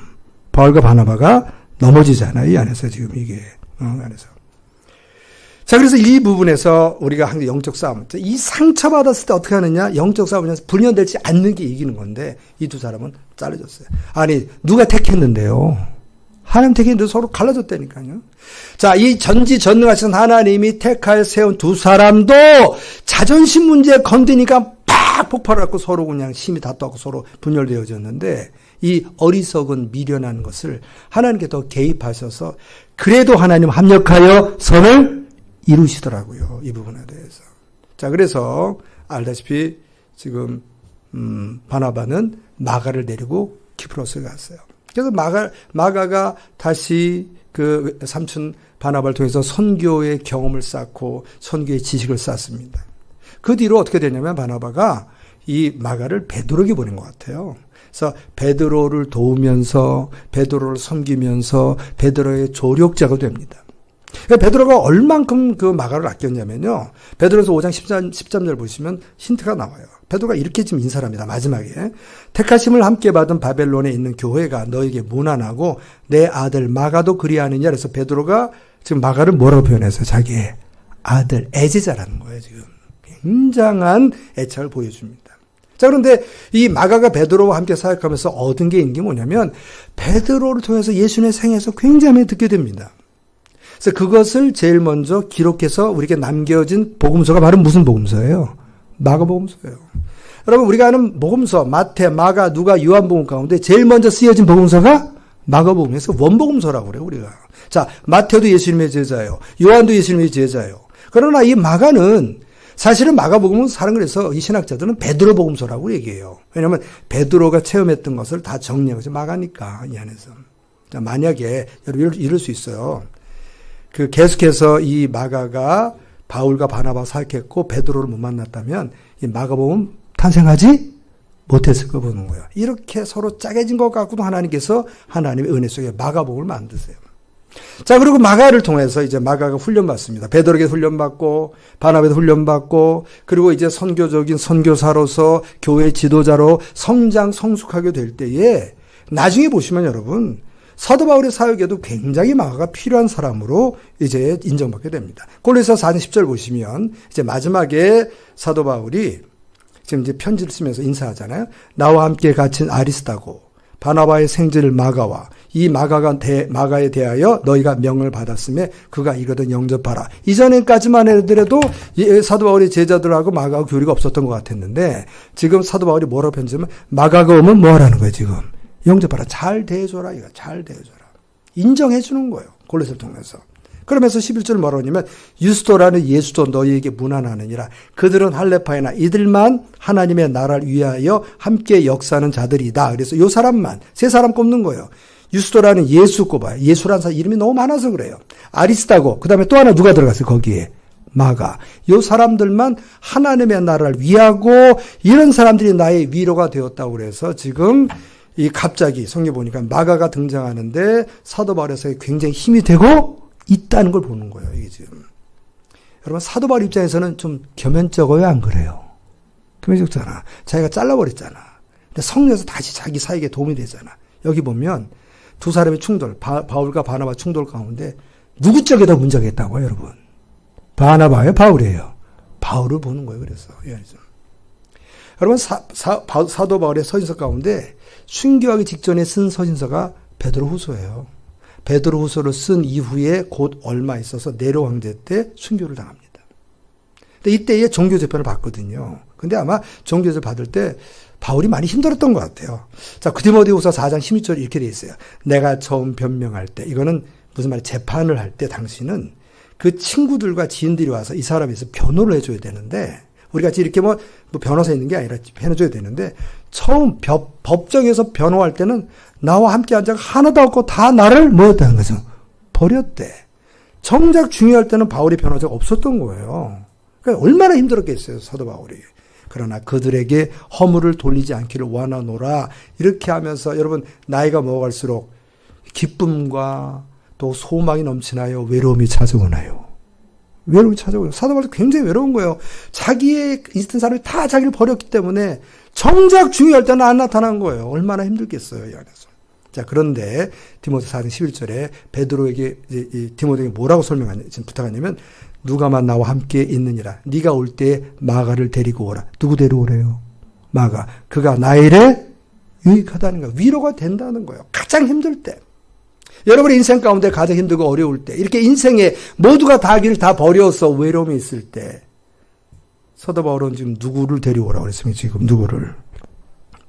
바울과 바나바가 넘어지잖아요. 이 안에서 지금 이게. 안에서. 자, 그래서 이 부분에서 우리가 항상 영적 싸움. 이 상처받았을 때 어떻게 하느냐? 영적 싸움은 분열되지 않는 게 이기는 건데 이 두 사람은 잘라졌어요. 아니, 누가 택했는데요? 하나님 택했는데 서로 갈라졌다니까요. 자, 이 전지전능하신 하나님이 택하여 세운 두 사람도 자존심 문제에 건드니까 팍 폭발하고 서로 그냥 심히 다투고 서로 분열되어졌는데 이 어리석은 미련한 것을 하나님께 더 개입하셔서 그래도 하나님 합력하여 선을 이루시더라고요. 이 부분에 대해서. 자, 그래서 알다시피 지금 바나바는 마가를 데리고 키프로스에 갔어요. 그래서 마가가 다시 그 삼촌 바나바를 통해서 선교의 경험을 쌓고 선교의 지식을 쌓습니다. 그 뒤로 어떻게 되냐면 바나바가 이 마가를 베드로에게 보낸 것 같아요. 그래서 베드로를 도우면서 베드로를 섬기면서 베드로의 조력자가 됩니다. 베드로가 얼만큼 그 마가를 아꼈냐면요. 베드로서 5장 13절 보시면 힌트가 나와요. 베드로가 이렇게 지금 인사를 합니다. 마지막에. 택하심을 함께 받은 바벨론에 있는 교회가 너에게 무난하고 내 아들 마가도 그리하느냐. 그래서 베드로가 지금 마가를 뭐라고 표현해서 자기의 아들 애제자라는 거예요. 지금. 굉장한 애착을 보여줍니다. 자, 그런데 이 마가가 베드로와 함께 사역하면서 얻은 게 있는 게 뭐냐면 베드로를 통해서 예수님의 생애에서 굉장히 듣게 됩니다. 그래서 그것을 제일 먼저 기록해서 우리에게 남겨진 복음서가 바로 무슨 복음서예요? 마가복음서예요. 여러분 우리가 아는 복음서 마태, 마가, 누가, 요한복음 가운데 제일 먼저 쓰여진 복음서가 마가복음에서 원복음서라고 그래요. 우리가. 자, 마태도 예수님의 제자예요. 요한도 예수님의 제자예요. 그러나 이 마가는 사실은 마가복음은 사람을 해서 이 신학자들은 베드로 복음서라고 얘기해요. 왜냐하면 베드로가 체험했던 것을 다 정리한 것이 마가니까 이 안에서. 자, 만약에 여러분 이럴 수 있어요. 그 계속해서 이 마가가 바울과 바나바 사역했고 베드로를 못 만났다면 이 마가복음 탄생하지 못했을 거 보는 거예요. 이렇게 서로 짜게진 것 같고도 하나님께서 하나님의 은혜 속에 마가복음을 만드세요. 자, 그리고 마가를 통해서 이제 마가가 훈련받습니다. 베드로에게 훈련받고 바나바에게 훈련받고 그리고 이제 선교적인 선교사로서 교회 지도자로 성장 성숙하게 될 때에 나중에 보시면 여러분 사도 바울의 사역에도 굉장히 마가가 필요한 사람으로 이제 인정받게 됩니다. 골로새서 4장 10절 보시면 이제 마지막에 사도 바울이 지금 이제 편지를 쓰면서 인사하잖아요. 나와 함께 갇힌 아리스다고 바나바의 생질 마가와 이 마가에 대하여 너희가 명을 받았음에 그가 이거든 영접하라. 이전에까지만 해도 사도 바울의 제자들하고 마가하고 교류가 없었던 것 같았는데 지금 사도 바울이 뭐라고 편지하면 마가가 오면 뭐 하라는 거예요 지금. 영접하라. 잘 대해줘라. 이거 잘 대해줘라. 인정해주는 거예요. 골로새를 통해서. 그러면서 11절 뭐라고 하냐면 유스도라는 예수도 너희에게 문안하느니라. 그들은 할레파이나 이들만 하나님의 나라를 위하여 함께 역사하는 자들이다. 그래서 이 사람만 세 사람 꼽는 거예요. 유스도라는 예수 꼽아요. 예수라는 사람 이름이 너무 많아서 그래요. 아리스다고 그 다음에 또 하나 누가 들어갔어요 거기에. 마가. 이 사람들만 하나님의 나라를 위하고 이런 사람들이 나의 위로가 되었다고 그래서 지금 이 갑자기 성경 보니까 마가가 등장하는데 사도 바울에서 굉장히 힘이 되고 있다는 걸 보는 거예요. 이게 지금. 여러분 사도 바울 입장에서는 좀 겸연쩍어요, 안 그래요? 겸연쩍잖아. 자기가 잘라버렸잖아. 근데 성령에서 다시 자기 사역에 도움이 되잖아. 여기 보면 두 사람의 충돌, 바울과 바나바 충돌 가운데 누구 쪽에 더 문제가 있다고요, 여러분? 바나바예요, 바울이에요? 바울을 보는 거예요. 그래서 여러분 사도 바울의 서신서 가운데 순교하기 직전에 쓴 서신서가 베드로후서예요. 베드로후서를 쓴 이후에 곧 얼마 있어서 네로 황제 때 순교를 당합니다. 근데 이때에 종교 재판을 받거든요. 근데 아마 종교 재판 받을 때 바울이 많이 힘들었던 것 같아요. 자, 디모데후서 4장 16절에 이렇게 돼 있어요. 내가 처음 변명할 때 이거는 무슨 말이야? 재판을 할 때 당신은 그 친구들과 지인들이 와서 이 사람에 대해서 변호를 해줘야 되는데 우리 같이 이렇게 뭐 변호사 있는 게 아니라 해줘야 되는데 처음 법정에서 변호할 때는 나와 함께 한 자가 하나도 없고 다 나를 뭐였다는 거죠? 버렸대. 정작 중요할 때는 바울이 변호자가 없었던 거예요. 그러니까 얼마나 힘들었겠어요, 사도 바울이. 그러나 그들에게 허물을 돌리지 않기를 원하노라. 이렇게 하면서 여러분 나이가 먹어갈수록 기쁨과 또 소망이 넘치나요? 외로움이 찾아오나요? 외로움이 찾아오죠. 사도 바울도 굉장히 외로운 거예요. 자기의 있던 사람이 다 자기를 버렸기 때문에 정작 중요할 때는 안 나타난 거예요. 얼마나 힘들겠어요, 이 안에서. 자, 그런데 디모데 4장 11절에 베드로에게 디모데에게 뭐라고 지금 부탁하냐면 누가만 나와 함께 있느니라. 네가 올 때 마가를 데리고 오라. 누구 데려오래요? 마가. 그가 나의 일에 유익하다는 거예요. 위로가 된다는 거예요. 가장 힘들 때. 여러분의 인생 가운데 가장 힘들고 어려울 때, 이렇게 인생에 모두가 다 길을 다 버려서 외로움이 있을 때, 사도 바울은 지금 누구를 데려오라고 그랬습니까? 지금 누구를?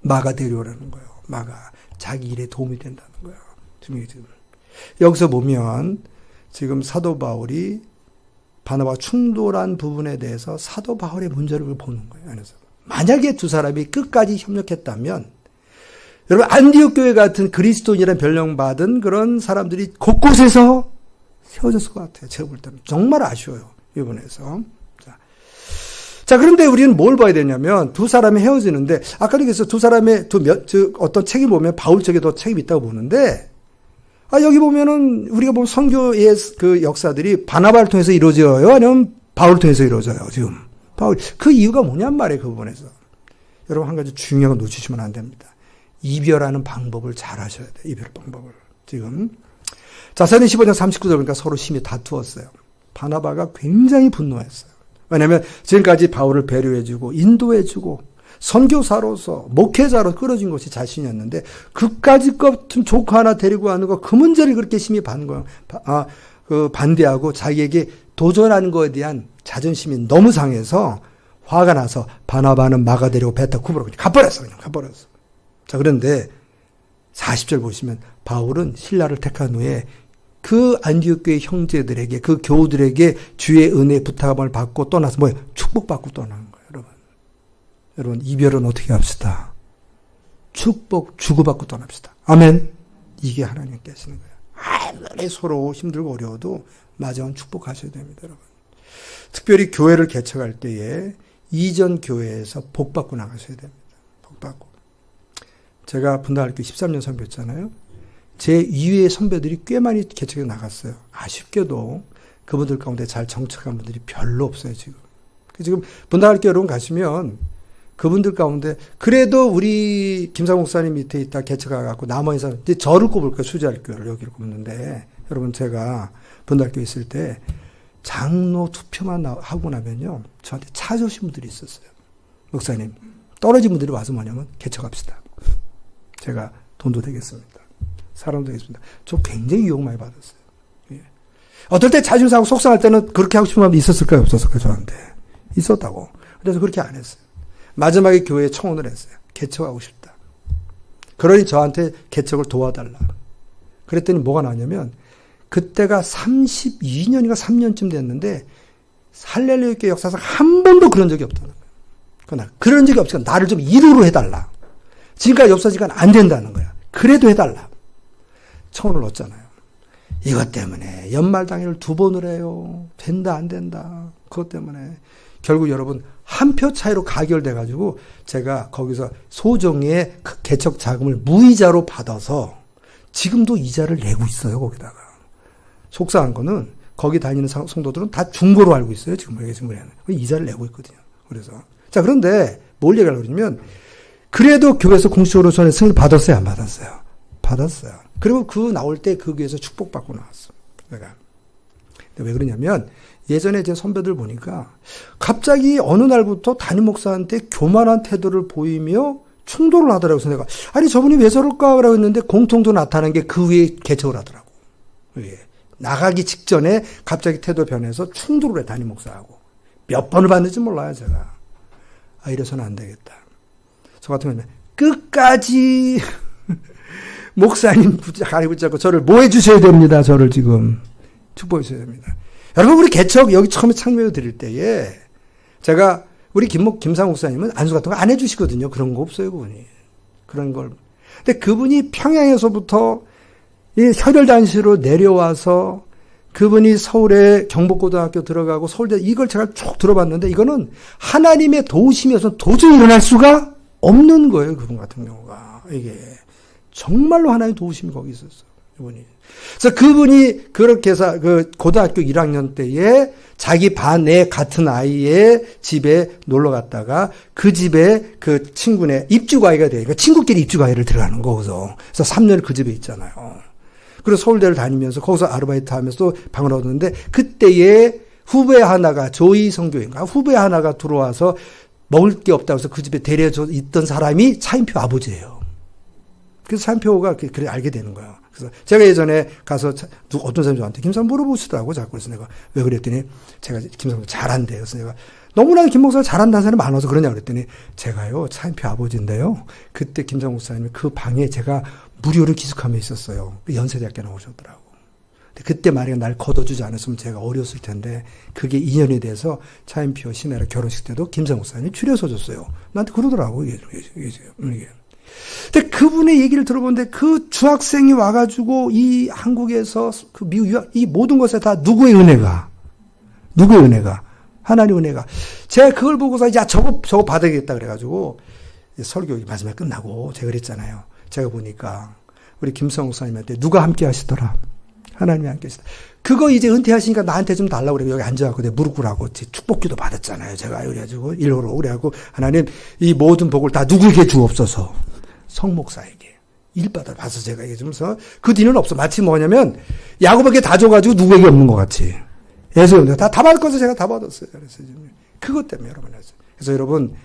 마가 데려오라는 거예요. 마가. 자기 일에 도움이 된다는 거예요. 지금 여기서 보면 지금 사도 바울이 바나바와 충돌한 부분에 대해서 사도 바울의 문제를 보는 거예요. 그래서 만약에 두 사람이 끝까지 협력했다면 여러분 안디옥 교회 같은 그리스도인이라는 별명받은 그런 사람들이 곳곳에서 세워졌을 것 같아요. 제가 볼 때는 정말 아쉬워요. 이번에서. 자, 그런데 우리는 뭘 봐야 되냐면 두 사람이 헤어지는데 아까 얘기했어. 두 사람의 어떤 책이 보면 바울 책에도 책이 있다고 보는데 여기 보면은 우리가 보면 선교의 그 역사들이 바나바를 통해서 이루어져요? 아니면 바울을 통해서 이루어져요? 지금 바울 그 이유가 뭐냔 말이에요. 그 부분에서. 여러분 한 가지 중요한 거 놓치시면 안 됩니다. 이별하는 방법을 잘 하셔야 돼요. 이별 방법을. 지금. 자, 사도행 15장 39절 보니까 서로 심히 다투었어요. 바나바가 굉장히 분노했어요. 왜냐하면 지금까지 바울을 배려해주고 인도해주고 선교사로서 목회자로 끌어준 것이 자신이었는데 그까짓 같은 조카 하나 데리고 가는 거 그 문제를 그렇게 심히 반대하고 자기에게 도전하는 것에 대한 자존심이 너무 상해서 화가 나서 바나바는 마가 데리고 배 타고 쿠브로 가버렸어. 그냥 가버렸어. 자, 그런데 40절 보시면 바울은 신라를 택한 후에 그 안디옥 교회 형제들에게 그 교우들에게 주의 은혜 부탁을 받고 떠나서 축복받고 떠나는 거예요, 여러분. 여러분 이별은 어떻게 합시다? 축복 주고받고 떠납시다. 아멘. 이게 하나님께 하시는 거예요. 아무리 서로 힘들고 어려워도 마지막은 축복하셔야 됩니다, 여러분. 특별히 교회를 개척할 때에 이전 교회에서 복 받고 나가셔야 됩니다. 복 받고. 제가 분당학교 13년 선배였잖아요. 제 이외의 선배들이 꽤 많이 개척에 나갔어요. 아쉽게도 그분들 가운데 잘 정착한 분들이 별로 없어요, 지금. 지금 분당학교 여러분 가시면 그분들 가운데 그래도 우리 김상 목사님 밑에 있다 개척해갖고 나머지 사람 이제 저를 꼽을 거예요. 수지학교를 여기를 꼽는데 여러분 제가 분당학교 있을 때 장로 투표만 하고 나면요 저한테 찾아오신 분들이 있었어요. 목사님 떨어진 분들이 와서 뭐냐면 개척합시다. 제가 돈도 되겠습니다. 사람도 되겠습니다. 저 굉장히 유혹 많이 받았어요. 예. 어떨 때 자존심 상하고 속상할 때는 그렇게 하고 싶은 마음이 있었을까요? 없었을까요? 저한테. 있었다고. 그래서 그렇게 안 했어요. 마지막에 교회에 청혼을 했어요. 개척하고 싶다. 그러니 저한테 개척을 도와달라. 그랬더니 뭐가 나왔냐면 그때가 32년인가 3년쯤 됐는데 할렐루야 교회 역사상 한 번도 그런 적이 없다는 거예요. 그러나 그런 적이 없으니까 나를 좀 1호로 해달라. 지금까지 없어지니까 안 된다는 거야. 그래도 해달라. 청혼을 넣었잖아요. 이것 때문에 연말 당일을 2번을 해요. 된다 안 된다. 그것 때문에 결국 여러분 한 표 차이로 가결돼가지고 제가 거기서 소정의 그 개척 자금을 무이자로 받아서 지금도 이자를 내고 있어요. 거기다가. 속상한 거는 거기 다니는 성도들은 다 중고로 알고 있어요. 지금 이자를 내고 있거든요. 그래서 자 그런데 뭘 얘기하려고 그러냐면 그래도 교회에서 공식적으로 저는 승인 받았어요? 안 받았어요? 받았어요. 그리고 그 나올 때 그 교회에서 축복받고 나왔어. 내가. 왜 그러냐면 예전에 제 선배들 보니까 갑자기 어느 날부터 담임 목사한테 교만한 태도를 보이며 충돌을 하더라고요. 그래서 내가 아니 저분이 왜 저럴까라고 했는데 공통도 나타난 게 그 위에 개척을 하더라고. 예. 나가기 직전에 갑자기 태도 변해서 충돌을 해 담임 목사하고. 몇 번을 봤는지 몰라요 제가. 아 이래서는 안 되겠다. 저 같은 경우는 끝까지 목사님 다리 붙잡고 저를 뭐 해주셔야 됩니다. 저를 지금 축복해 주셔야 됩니다. 여러분 우리 개척 여기 처음에 창명을 드릴 때에 제가 우리 김상 목사님은 안수 같은 거 안 해주시거든요. 그런 거 없어요 그분이. 그런 걸. 근데 그분이 평양에서부터 이 혈혈단시로 내려와서 그분이 서울에 경복고등학교 들어가고 서울대 이걸 제가 쭉 들어봤는데 이거는 하나님의 도우심이어서 도저히 일어날 수가 없는 거예요. 그분 같은 경우가. 이게 정말로 하나님의 도우심이 거기 있었어. 이분이. 그래서 그분이 그렇게 해서 그 고등학교 1학년 때에 자기 반에 같은 아이의 집에 놀러 갔다가 그 집에 그 친구네 입주과외가 되니까 친구끼리 입주과외를 들어가는 거기서. 그래서 3년을 그 집에 있잖아요. 그리고 서울대를 다니면서 거기서 아르바이트 하면서 또 방을 얻었는데 그때에 후배 하나가 조이 선교인가 후배 하나가 들어와서 먹을 게 없다고 해서 그 집에 데려줘 있던 사람이 차인표 아버지예요. 그래서 차인표가 그래 알게 되는 거예요. 그래서 제가 예전에 가서 어떤 사람이 저한테 김상 물어보시더라고 자꾸. 그래서 내가 왜 그랬더니 제가 김상 잘한대요. 그래서 내가 너무나 김 목사가 잘한다는 사람이 많아서 그러냐 그랬더니 제가요 차인표 아버지인데요. 그때 김상 목사님이 그 방에 제가 무료로 기숙하며 있었어요. 연세대학교 나오셨더라고. 그때 만약에 날 걷어주지 않았으면 제가 어렸을 텐데 그게 인연이 돼서 차인표 시내라 결혼식 때도 김상 목사님이 추려서 줬어요. 나한테 그러더라고. 이게. 근데 그분의 얘기를 들어보는데 그 중학생이 와가지고 이 한국에서 그 미국 유학 이 모든 것에 다 누구의 은혜가 하나님의 은혜가 제가 그걸 보고서 야 저거 받아야겠다 그래가지고 설교 마지막에 끝나고 제가 그랬잖아요. 제가 보니까 우리 김성 목사님한테 누가 함께 하시더라. 하나님이 함께 하시더라. 그거 이제 은퇴하시니까 나한테 좀 달라고 그래. 여기 앉아갖고 내 무릎 꿇라고 축복기도 받았잖아요. 제가 그래가지고 일호로 그래갖고 하나님 이 모든 복을 다 누구에게 주옵소서. 성목사에게. 일바다 봐서 제가 얘기해주면서 그 뒤는 없어. 마치 뭐냐면 야곱에게 다 줘가지고 누구에게 없는 것 같이. 예수님 다 받을 것을 제가 다 받았어요. 그래서 그것 때문에 여러분 했어요. 그래서 여러분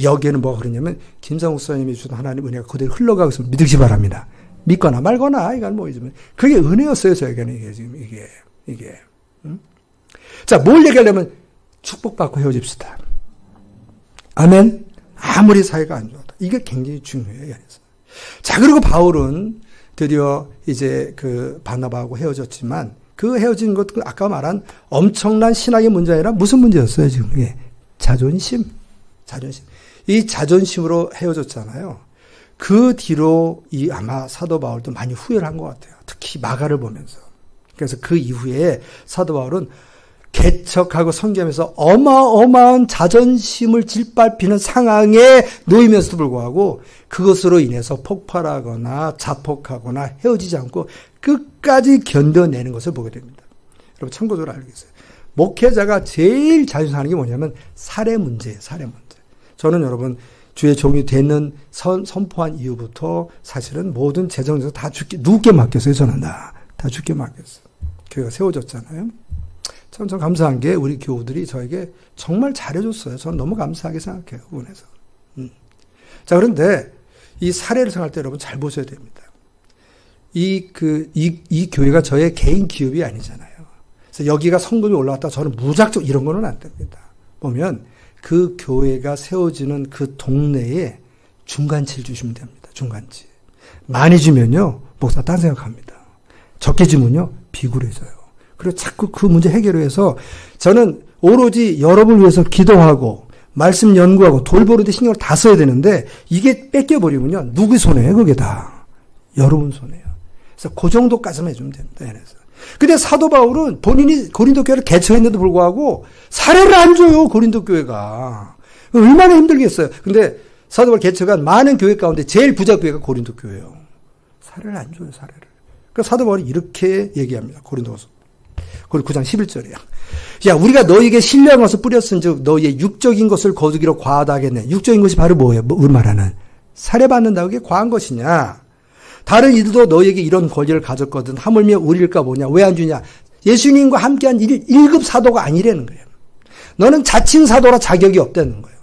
여기에는 뭐가 그러냐면 김상 목사님이 주신 하나님 은혜가 그대로 흘러가고 있으면 믿으시 바랍니다. 믿거나 말거나 이건 뭐이지만 그게 은혜였어요. 저에게는 이게 지금 이게. 응? 자, 뭘 얘기하려면 축복받고 헤어집시다. 아멘. 아무리 사이가 안 좋아도 이게 굉장히 중요해요. 자, 그리고 바울은 드디어 이제 그 바나바하고 헤어졌지만 그 헤어진 것 아까 말한 엄청난 신학의 문제 아니라 무슨 문제였어요 지금? 예. 자존심. 이 자존심으로 헤어졌잖아요. 그 뒤로 아마 사도 바울도 많이 후회를 한 것 같아요. 특히 마가를 보면서. 그래서 그 이후에 사도 바울은 개척하고 선교하면서 어마어마한 자존심을 짓밟히는 상황에 놓이면서도 불구하고 그것으로 인해서 폭발하거나 자폭하거나 헤어지지 않고 끝까지 견뎌내는 것을 보게 됩니다. 여러분 참고적으로 알고 계세요. 목회자가 제일 자주 사는 게 뭐냐면 살해 문제예요. 살해 문제. 저는 여러분 주의 종이 되는 선포한 이후부터 사실은 모든 재정에서 다 누구께 맡겼어요. 저는 다 죽게 맡겼어요. 교회가 세워졌잖아요. 참 감사한 게 우리 교우들이 저에게 정말 잘해줬어요. 저는 너무 감사하게 생각해요. 그분에서. 자, 그런데 이 사례를 생각할 때 여러분 잘 보셔야 됩니다. 이 교회가 저의 개인 기업이 아니잖아요. 그래서 여기가 성금이 올라왔다 저는 무작정 이런 거는 안 됩니다. 보면 그 교회가 세워지는 그 동네에 중간치를 주시면 됩니다. 중간치. 많이 주면요, 목사 딴 생각합니다. 적게 주면요, 비굴해져요. 그리고 자꾸 그 문제 해결을 해서 저는 오로지 여러분을 위해서 기도하고 말씀 연구하고 돌보는데 신경을 다 써야 되는데 이게 뺏겨버리면요, 누구 손해예요? 그게 다. 여러분 손해예요. 그래서 그 정도까지만 해주면 됩니다. 그래서. 근데 사도 바울은 본인이 고린도 교회를 개척했는데도 불구하고 사례를 안 줘요. 고린도 교회가. 얼마나 힘들겠어요. 근데 사도 바울 개척한 많은 교회 가운데 제일 부자 교회가 고린도 교회예요. 사례를 안 줘요. 사례를. 그래서 사도 바울이 이렇게 얘기합니다. 고린도서 9장 11절이에요. 야, 우리가 너에게 신령한 것을 뿌렸은즉 너희의 육적인 것을 거두기로 과하다겠네. 육적인 것이 바로 뭐예요? 우리 말하는 살해받는다고 그게 과한 것이냐? 다른 이들도 너희에게 이런 권리를 가졌거든. 하물며 우리일까 뭐냐? 왜 안 주냐? 예수님과 함께한 1급 사도가 아니라는 거예요. 너는 자칭 사도라 자격이 없다는 거예요.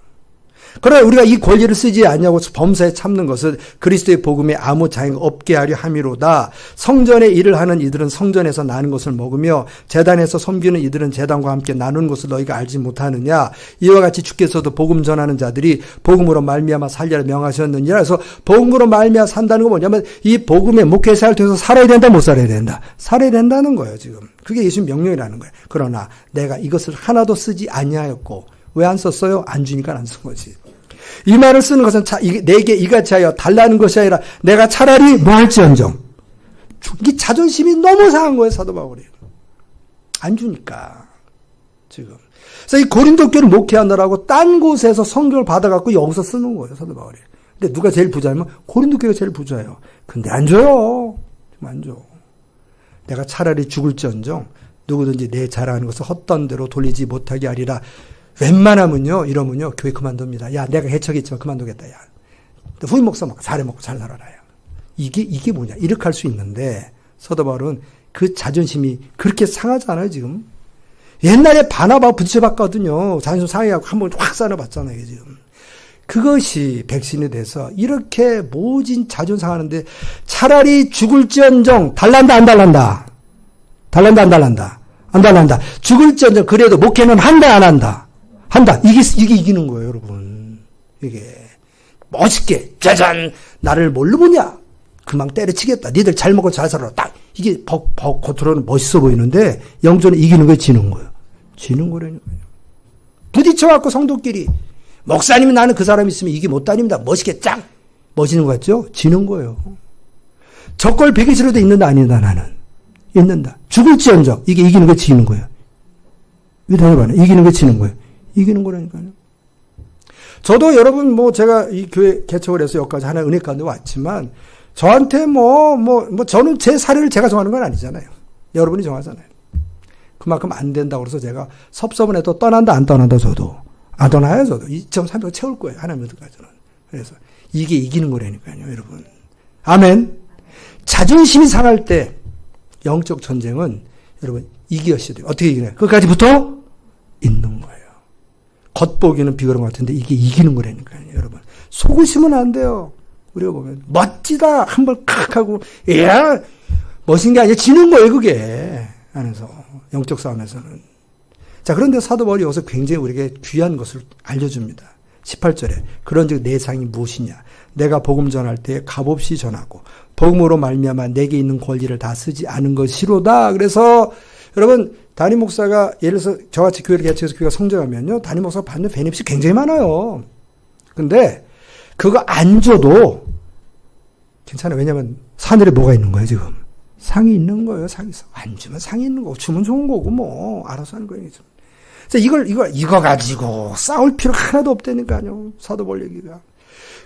그러나 우리가 이 권리를 쓰지 않냐고 범사에 참는 것은 그리스도의 복음에 아무 장애가 없게 하려 함이로다. 성전의 일을 하는 이들은 성전에서 나는 것을 먹으며 제단에서 섬기는 이들은 제단과 함께 나누는 것을 너희가 알지 못하느냐. 이와 같이 주께서도 복음 전하는 자들이 복음으로 말미암아 살리라 명하셨느니라. 그래서 복음으로 말미암아 산다는 건 뭐냐면 이 복음의 목회사를 통해서 살아야 된다, 못 살아야 된다. 살아야 된다는 거예요, 지금. 그게 예수님 명령이라는 거예요. 그러나 내가 이것을 하나도 쓰지 아니하였고 왜 안 썼어요? 안 주니까 안 쓴 거지. 이 말을 쓰는 것은 내게 이같이 하여 달라는 것이 아니라 내가 차라리 뭐 할지언정. 이 자존심이 너무 상한 거예요, 사도 바울이. 안 주니까. 지금. 그래서 이 고린도 교회를 목회하느라고 딴 곳에서 성경을 받아갖고 여기서 쓰는 거예요, 사도 바울이. 근데 누가 제일 부자냐면 고린도 교회가 제일 부자예요. 근데 안 줘요. 안 줘. 내가 차라리 죽을지언정 누구든지 내 잘하는 것을 헛된 대로 돌리지 못하게 하리라. 웬만하면요, 이러면요, 교회 그만둡니다. 야, 내가 개척했지만 그만두겠다, 야. 후임 목사 먹고 잘 해먹고 잘 살아라, 야. 이게 뭐냐. 이렇게 할 수 있는데, 사도 바울은 그 자존심이 그렇게 상하지 않아요, 지금? 옛날에 바나바 부딪혀봤거든요. 자존심 상해갖고 한번 확 쌓아봤잖아요, 지금. 그것이 백신이 돼서 이렇게 모진 자존심 상하는데 차라리 죽을지언정 달란다, 안 달란다? 달란다, 안 달란다? 안 달란다. 죽을지언정 그래도 목회는 한다, 안 한다? 한다. 이게 이기는 거예요, 여러분. 이게. 멋있게, 짜잔! 나를 뭘로 보냐? 금방 때려치겠다. 니들 잘 먹고 잘 살아라. 딱! 이게 겉으로는 멋있어 보이는데, 영전은 이기는 거예요, 지는 거예요. 지는 거라니까요. 부딪혀갖고 성도끼리. 목사님이 나는 그 사람 있으면 이게 못 다닙니다. 멋있게 짱! 멋있는 거 같죠? 지는 거예요. 적골 100일치로도 있는다, 아니다, 나는. 있는다. 죽을지언정. 이게 이기는 거 지는 거예요. 왜 대답하네? 이기는 거 지는 거예요. 이기는 거라니까요. 저도 여러분, 제가 이 교회 개척을 해서 여기까지 하나의 은혜 가운데 왔지만, 저한테 저는 제 사례를 제가 정하는 건 아니잖아요. 여러분이 정하잖아요. 그만큼 안 된다고 그래서 제가 섭섭해도 떠난다, 안 떠난다, 저도. 안 떠나요, 저도. 2.3배 채울 거예요. 하나님 어디까지는. 그래서 이게 이기는 거라니까요, 여러분. 아멘. 자존심이 상할 때, 영적 전쟁은 여러분, 이기셔야 돼요. 어떻게 이기나요? 끝까지 붙어 있는 거예요. 겉보기는 비그런 것 같은데 이게 이기는 거라니까요, 여러분. 속으시면 안 돼요. 우리가 보면 멋지다 한번 칵 하고 야 멋진 게 아니라 지는 거예요, 그게. 안에서 영적 싸움에서는. 자, 그런데 사도 바울이 여기서 굉장히 우리에게 귀한 것을 알려줍니다. 18절에 그런즉 내 상이 무엇이냐? 내가 복음 전할 때 값없이 전하고 복음으로 말미암아 내게 있는 권리를 다 쓰지 않은 것이로다. 그래서 여러분, 담임 목사가 예를 들어서 저같이 교회를 개척해서 교회가 성장하면요, 담임 목사가 받는 베네핏이 굉장히 많아요. 근데 그거 안 줘도 괜찮아. 왜냐면 하늘에 뭐가 있는 거예요, 지금? 상이 있는 거예요, 상에서. 안 주면 상이 있는 거고, 주면 좋은 거고, 뭐, 알아서 하는 거예요, 지금. 이거 가지고 싸울 필요가 하나도 없다니까요. 사도 바울 얘기가.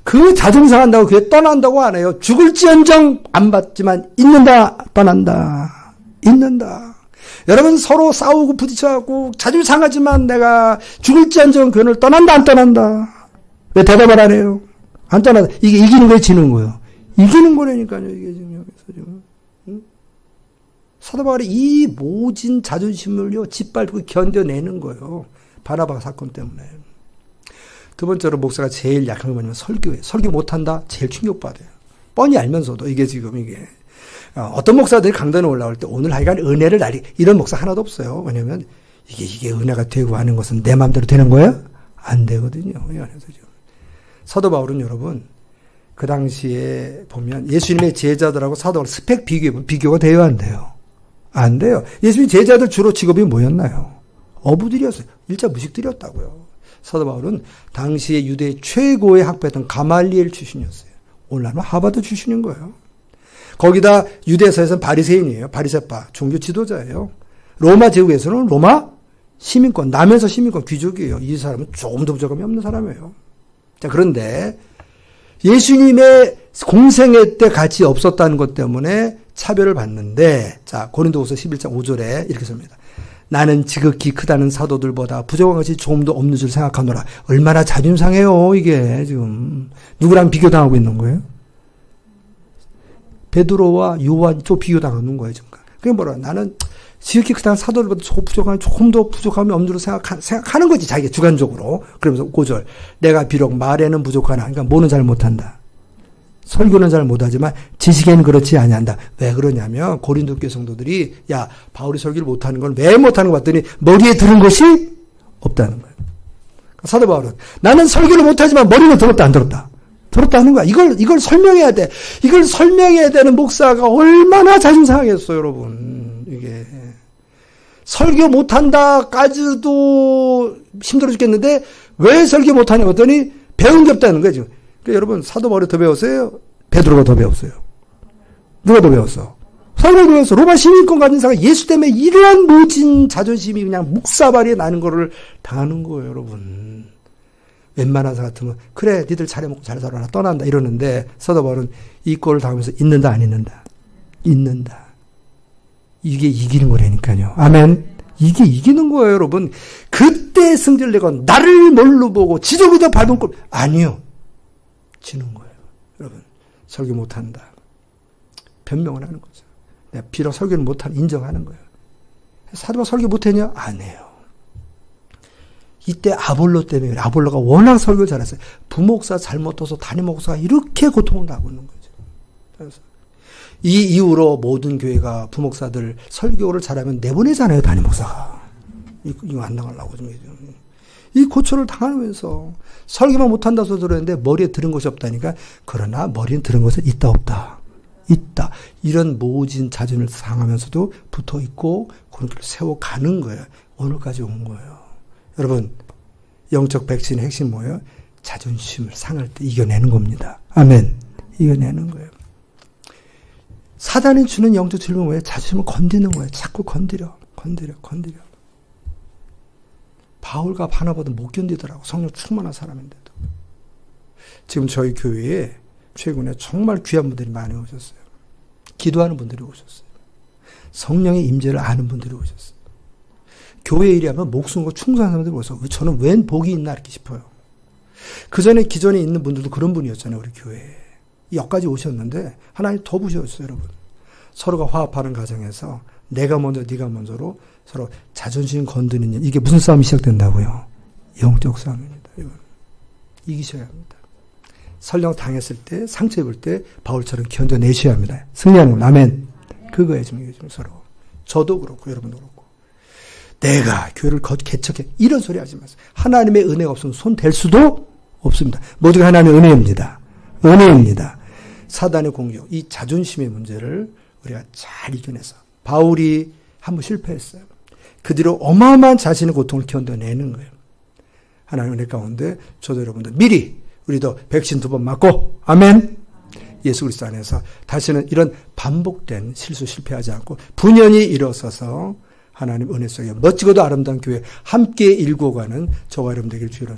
그 자중상한다고 교회 떠난다고 안 해요. 죽을지언정 안 받지만 있는다, 떠난다. 있는다. 여러분 서로 싸우고 부딪혀갖고 자주 상하지만 내가 죽을지언정 교회를 떠난다, 안 떠난다. 왜 대답을 안 해요? 안 떠난다. 이게 이기는 거예요, 지는 거예요? 이기는 거라니까요, 이게 지금 여기서 지금. 응? 사도 바울이 이 모진 자존심을요, 짓밟고 견뎌내는 거예요. 바나바 사건 때문에. 두 번째로 목사가 제일 약한 건 뭐냐면 설교예요. 설교 못한다? 제일 충격받아요. 뻔히 알면서도 이게 지금 이게. 어떤 목사들이 강단에 올라올 때 오늘 하여간 은혜를 이런 목사 하나도 없어요. 왜냐면 이게 은혜가 되고 하는 것은 내 마음대로 되는 거예요? 안 되거든요. 이 안에서 지금. 사도 바울은 여러분, 그 당시에 보면 예수님의 제자들하고 사도 바울 스펙 비교해보면 비교가 돼요, 안 돼요? 안 돼요. 예수님 제자들 주로 직업이 뭐였나요? 어부들이었어요. 일자 무식들이었다고요. 사도 바울은 당시에 유대 최고의 학부였던 가말리엘 출신이었어요. 오늘날은 하버드 출신인 거예요. 거기다 유대사에서는 바리새인이에요. 바리새파 종교 지도자예요. 로마 제국에서는 로마 시민권, 남에서 시민권 귀족이에요. 이 사람은 조금도 부족함이 없는 사람이에요. 자, 그런데 예수님의 공생애 때 같이 없었다는 것 때문에 차별을 받는데, 자, 고린도후서 11장 5절에 이렇게 씁니다. 나는 지극히 크다는 사도들보다 부족한 것이 조금도 없는 줄 생각하노라. 얼마나 자존심 상해요, 이게 지금. 누구랑 비교당하고 있는 거예요? 베드로와 요한 또 비교당하는 거예요, 지금. 그게 뭐라, 나는 지극히 크다는 사도들보다 조금도 부족함이 없는 줄 생각하는 거지, 자기가 주관적으로. 그러면서 5절. 내가 비록 말에는 부족하나, 그러니까 뭐는 잘 못한다. 설교는 잘 못하지만 지식에는 그렇지 아니한다. 왜 그러냐면 고린도 교회 성도들이 야, 바울이 설교를 못하는 건 왜 못하는 거 봤더니 머리에 들은 것이 없다는 거예요. 사도 바울은 나는 설교를 못하지만 머리는 들었다, 안 들었다. 들었다 하는 거야. 이걸 설명해야 돼. 이걸 설명해야 되는 목사가 얼마나 자존심 상하겠어요, 여러분. 이게 설교 못한다까지도 힘들어 죽겠는데 왜 설교 못하냐고 했더니 배운 게 없다는 거예요, 지금. 그러니까 여러분, 사도 바울이 더 배웠어요? 베드로가 더 배웠어요? 누가 더 배웠어? 사도 바울이 배웠어. 로마 시민권 가진 사람이 예수 때문에 이러한 모진 자존심이 그냥 묵사발이 나는 거를 당하는 거예요, 여러분. 웬만한 사 같으면 그래, 니들 잘해먹고 잘 살아라, 떠난다 이러는데 사도 바울은 이 꼴을 당하면서 있는다, 안 있는다? 있는다. 이게 이기는 거라니까요. 아멘. 이게 이기는 거예요, 여러분. 그때 승리를 내고 나를 뭘로 보고 지적으로 밟은 꼴 아니요. 지는 거예요. 여러분, 설교 못한다. 변명을 하는 거죠. 내가 비록 설교를 못한 인정하는 거예요. 사도가 설교 못했냐? 안 해요. 이때 아볼로 때문에 그래. 아볼로가 워낙 설교를 잘했어요. 부목사 잘못 둬서 담임 목사가 이렇게 고통을 당하고 있는 거죠. 그래서 이 이후로 모든 교회가 부목사들 설교를 잘하면 내보내잖아요, 담임 목사가. 이거 안 나가려고 좀 해줘. 이 고초를 당하면서 설교만 못한다 소리 들었는데 머리에 들은 것이 없다니까. 그러나 머리에 들은 것은 있다, 없다. 있다. 이런 모진 자존을 상하면서도 붙어 있고 그런 길을 세워가는 거예요. 오늘까지 온 거예요. 여러분, 영적 백신의 핵심 뭐예요? 자존심을 상할 때 이겨내는 겁니다. 아멘. 이겨내는 거예요. 사단이 주는 영적 질병은 뭐예요? 자존심을 건드는 거예요. 자꾸 건드려. 바울과 바나바도 못 견디더라고. 성령 충만한 사람인데도. 지금 저희 교회에 최근에 정말 귀한 분들이 많이 오셨어요. 기도하는 분들이 오셨어요. 성령의 임재를 아는 분들이 오셨어요. 교회 일이 하면 목숨과 충성하는 사람들이 오셔서 저는 웬 복이 있나 이렇게 싶어요. 기존에 있는 분들도 그런 분이었잖아요, 우리 교회에. 여기까지 오셨는데 하나님 더 부셨어요, 여러분. 서로가 화합하는 과정에서 내가 먼저 네가 먼저로 서로 자존심 건드는 일. 이게 무슨 싸움이 시작된다고요? 영적 싸움입니다. 여러분. 이기셔야 합니다. 설령 당했을 때, 상처 입을 때 바울처럼 견뎌내셔야 합니다. 승리하는 건 아멘. 그거예요, 지금 서로. 저도 그렇고 여러분도 그렇고. 내가 교회를 개척해. 이런 소리 하지 마세요. 하나님의 은혜가 없으면 손 댈 수도 없습니다. 모두가 하나님의 은혜입니다. 은혜입니다. 사단의 공격, 이 자존심의 문제를 우리가 잘 이겨내서 바울이 한번 실패했어요. 그 뒤로 어마어마한 자신의 고통을 견뎌내는 거예요. 하나님 은혜 가운데 저도 여러분들 미리 우리도 백신 2번 맞고 아멘. 예수 그리스도 안에서 다시는 이런 반복된 실수 실패하지 않고 분연히 일어서서 하나님 은혜 속에 멋지고도 아름다운 교회 함께 일궈가는 저와 여러분 되길 주로